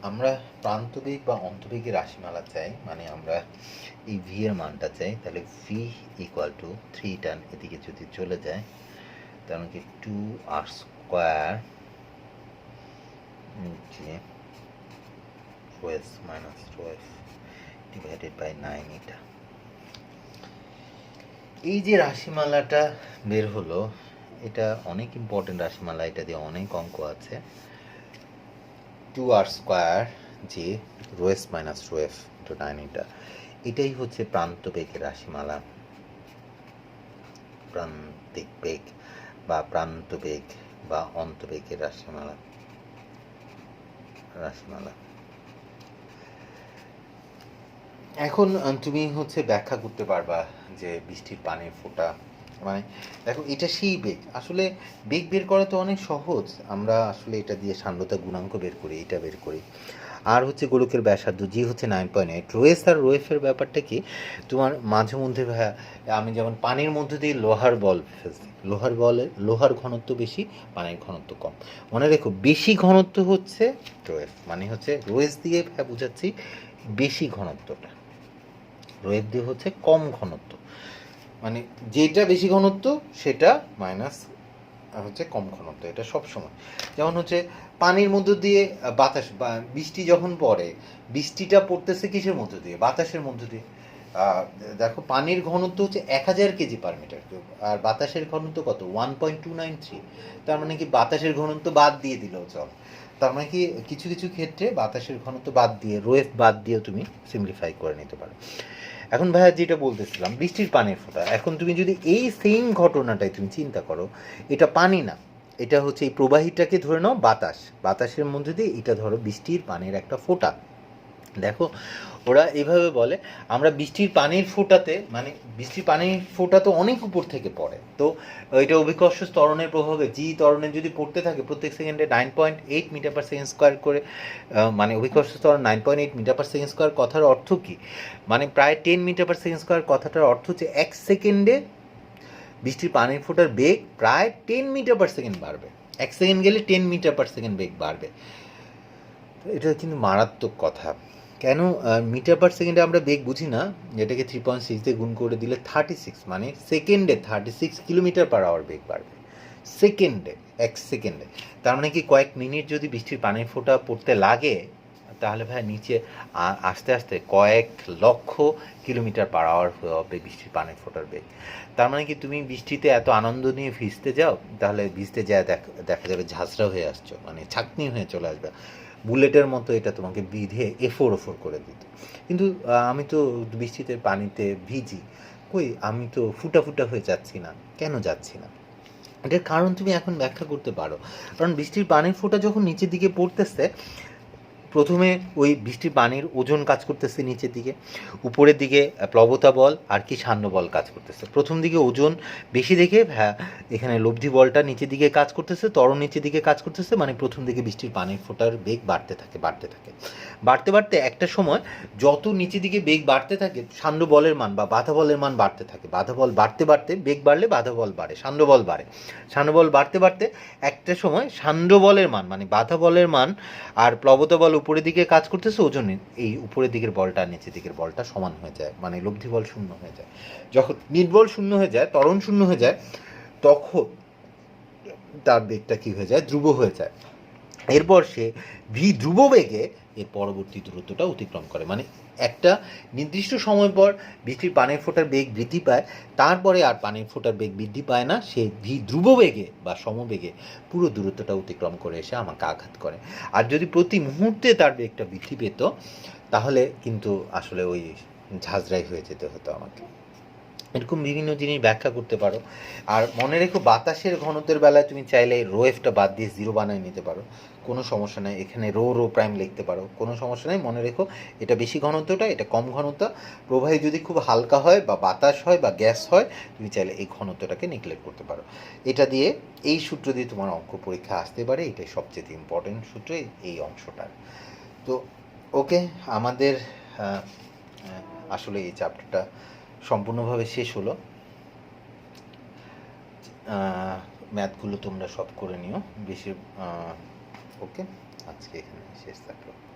আমরা প্রান্তবেগ বা অন্তবেগের রাশিমালা চাই, মানে আমরা এই ভি এর মানটা চাই। তাহলে ভি ইকুয়াল টু 3 টান এদিকে যদি চলে যায়, তার মানে কি 2 R square G rho S minus rho F divided by 9 এটা। এই যে রাশিমালাটা বের হলো, এটা অনেক ইম্পর্টেন্ট রাশিমালা, এটা দিয়ে অনেক অঙ্ক আছে। 2r² যে rho S minus rho F into 9 এটা, এটাই হচ্ছে প্রান্ত বেগের রাশিমালা, প্রান্তিক বেগ বা প্রান্ত বেগ বা অন্তবেগের রাশিমালা। এখন তুমি হচ্ছে ব্যাখ্যা করতে পারবা যে বৃষ্টির পানির ফোঁটা, মানে দেখো এটা সেই বেগ, আসলে বেগ বের করা তো অনেক সহজ, আমরা আসলে এটা দিয়ে সান্দ্রতা গুণাঙ্ক বের করি, এটা বের করি। আর হচ্ছে গোলকের ব্যাসার্ধ জি হচ্ছে 9.8। রোয়েস আর রোয়েফের ব্যাপারটা কি, তোমার মাঝে মধ্যে আমি যেমন পানির মধ্যে দিয়ে লোহার বল ফেলছি, লোহার ঘনত্ব বেশি, পানির ঘনত্ব কম। মনে রেখো বেশি ঘনত্ব হচ্ছে রোয়েফ, মানে হচ্ছে রোয়েস দিয়ে বুঝাচ্ছি বেশি ঘনত্বটা, রোয়েফ দিয়ে হচ্ছে কম ঘনত্ব, মানে যেটা বেশি ঘনত্ব সেটা মাইনাস হচ্ছে কম ঘনত্ব, এটা সব সময়। যেমন হচ্ছে পানির মধ্য দিয়ে বাতাস বা বৃষ্টি যখন পড়ে, বৃষ্টিটা পড়তেছে কিসের মধ্য দিয়ে, বাতাসের মধ্য দিয়ে। দেখো পানির ঘনত্ব হচ্ছে 1000 কেজি পার মিটার কিউব, আর বাতাসের ঘনত্ব কত 1.293। তার মানে কি বাতাসের ঘনত্ব বাদ দিয়ে দিলেও চল, তার মানে কি কিছু কিছু ক্ষেত্রে বাতাসের ঘনত্ব বাদ দিয়ে, রোয়েফ বাদ দিয়েও তুমি সিম্পলিফাই করে নিতে পারো। এখন ভাইয়া যেটা বলতেছিলাম বৃষ্টির পানির ফোঁটা, এখন তুমি যদি এই সেম ঘটনাটাই তুমি চিন্তা করো, এটা পানি না, এটা হচ্ছে এই প্রবাহীটাকে ধরে নাও বাতাসের মধ্যে দিয়ে এটা ধরো বৃষ্টির পানির একটা ফোঁটা। দেখো ওরা এইভাবে বলে, আমরা বৃষ্টির পানির ফোঁটাতে, মানে বৃষ্টির পানির ফোঁটা তো অনেক উপর থেকে পড়ে, তো এটা অভিকর্ষ ত্বরণের প্রভাবে জি ত্বরণে যদি পড়তে থাকে প্রত্যেক সেকেন্ডে 9.8 মিটার পার সেকেন্ড স্কোয়ার করে, মানে অভিকর্ষ ত্বরণ 9.8 মিটার পার সেকেন্ড স্কোয়ার, কথার অর্থ কি, মানে প্রায় 10 মিটার পার সেকেন্ড স্কোয়ার, কথাটার অর্থ হচ্ছে 1 সেকেন্ডে বৃষ্টির পানির ফোঁটার বেগ প্রায় 10 মিটার পার সেকেন্ড বাড়বে, 1 সেকেন্ড গেলে 10 মিটার পার সেকেন্ড বেগ বাড়বে। এটা কিন্তু মারাত্মক কথা। কেন মিটার পার সেকেন্ডে আমরা বেগ বুঝি না, এটাকে 3.6 দিয়ে গুণ করে দিলে 36, মানে সেকেন্ডে 36 কিলোমিটার পার আওয়ার বেগ বাড়বে, সেকেন্ডে, 1 সেকেন্ডে। তার মানে কি কয়েক মিনিট যদি বৃষ্টির পানির ফোঁটা পড়তে লাগে, তাহলে ভাই নিচে আস্তে আস্তে কয়েক লক্ষ কিলোমিটার পার আওয়ার হবে বৃষ্টির পানির ফোঁটার বেগ। তার মানে কি তুমি বৃষ্টিতে এত আনন্দ নিয়ে ভিজতে যাও, তাহলে ভিজতে যায় দেখা যাবে ঝাঁঝরা হয়ে আসছো, মানে ছাঁকনি হয়ে চলে আসবে, বুলেটের মতো এটা তোমাকে বিধে এফোর করে দিত। কিন্তু আমি তো বৃষ্টিতে পানিতে ভিজি, কই আমি তো ফুটা হয়ে যাচ্ছি না, কেন যাচ্ছি না? এটার কারণ তুমি এখন ব্যাখ্যা করতে পারো, কারণ বৃষ্টির পানির ফোঁটা যখন নিচের দিকে পড়তেছে, প্রথমে ওই বৃষ্টির পানির ওজন কাজ করতেছে নিচের দিকে, উপরের দিকে প্লবতা বল আর কি সান্য বল কাজ করতেছে। প্রথম দিকে ওজন বেশি দেখে এখানে লব্ধি বলটা নিচের দিকে কাজ করতেছে, ত্বরণ নিচের দিকে কাজ করতেছে, মানে প্রথম দিকে বৃষ্টির পানির ফোঁটার বেগ বাড়তে বাড়তে একটা সময় যত নিচের দিকে বেগ বাড়তে থাকে, সান্য বলের মান বা বাধা বলের মান বাড়তে থাকে, বাধা বল বাড়তে বেগ বাড়লে বাধা বল বাড়ে, সান্য বল বাড়ে, সান্য বল বাড়তে একটা সময় সান্য বলের মান, মানে বাধা বলের মান আর প্লবতা বল উপরের দিকে কাজ করতেছে, ওজন এই উপরের দিকের বলটা নিচের দিকের বলটা সমান হয়ে যায়, মানে লব্ধি বল শূন্য হয়ে যায়। যখন নির্বল শূন্য হয়ে যায়, ত্বরণ শূন্য হয়ে যায়, তখন তার বেগটা কি হয়ে যায়, ধ্রুব হয়ে যায়। এরপর সে ধ্রুব বেগে এর পরবর্তী দূরত্বটা অতিক্রম করে, মানে একটা নির্দিষ্ট সময় পর বৃষ্টির পানির ফোঁটার বেগ বৃদ্ধি পায়, তারপরে আর পানির ফোঁটার বেগ বৃদ্ধি পায় না, সে ধ্রুব বেগে বা সমবেগে পুরো দূরত্বটা অতিক্রম করে এসে আমাকে আঘাত করে। আর যদি প্রতি মুহূর্তে তার বেগটা বৃদ্ধি পেত, তাহলে কিন্তু আসলে ওই ঝাঁঝরাই হয়ে যেতে হতো আমাকে। এরকম বিভিন্ন জিনিস ব্যাখ্যা করতে পারো। আর মনে রেখো বাতাসের ঘনত্বের বেলায় তুমি চাইলে রো এফটা বাদ দিয়ে 0 বানিয়ে নিতে পারো, কোনো সমস্যা নেই, এখানে রো প্রাইম লিখতে পারো, কোনো সমস্যা নেই। মনে রেখো এটা বেশি ঘনত্বটা, এটা কম ঘনত্ব। প্রবাহী যদি খুব হালকা হয় বা বাতাস হয় বা গ্যাস হয়, তুমি চাইলে এই ঘনত্বটাকে নেগলেক্ট করতে পারো। এটা দিয়ে এই সূত্র দিয়ে তোমার অঙ্ক পরীক্ষা আসতে পারে, এটাই সবচেয়ে ইম্পর্টেন্ট সূত্র এই অংশটার। তো ওকে, আমাদের আসলে এই চ্যাপ্টারটা সম্পূর্ণভাবে শেষ হলো। ম্যাথগুলো তোমরা সব করে নিও বেশি। ওকে, আজকে এখানে শেষ থাকলো।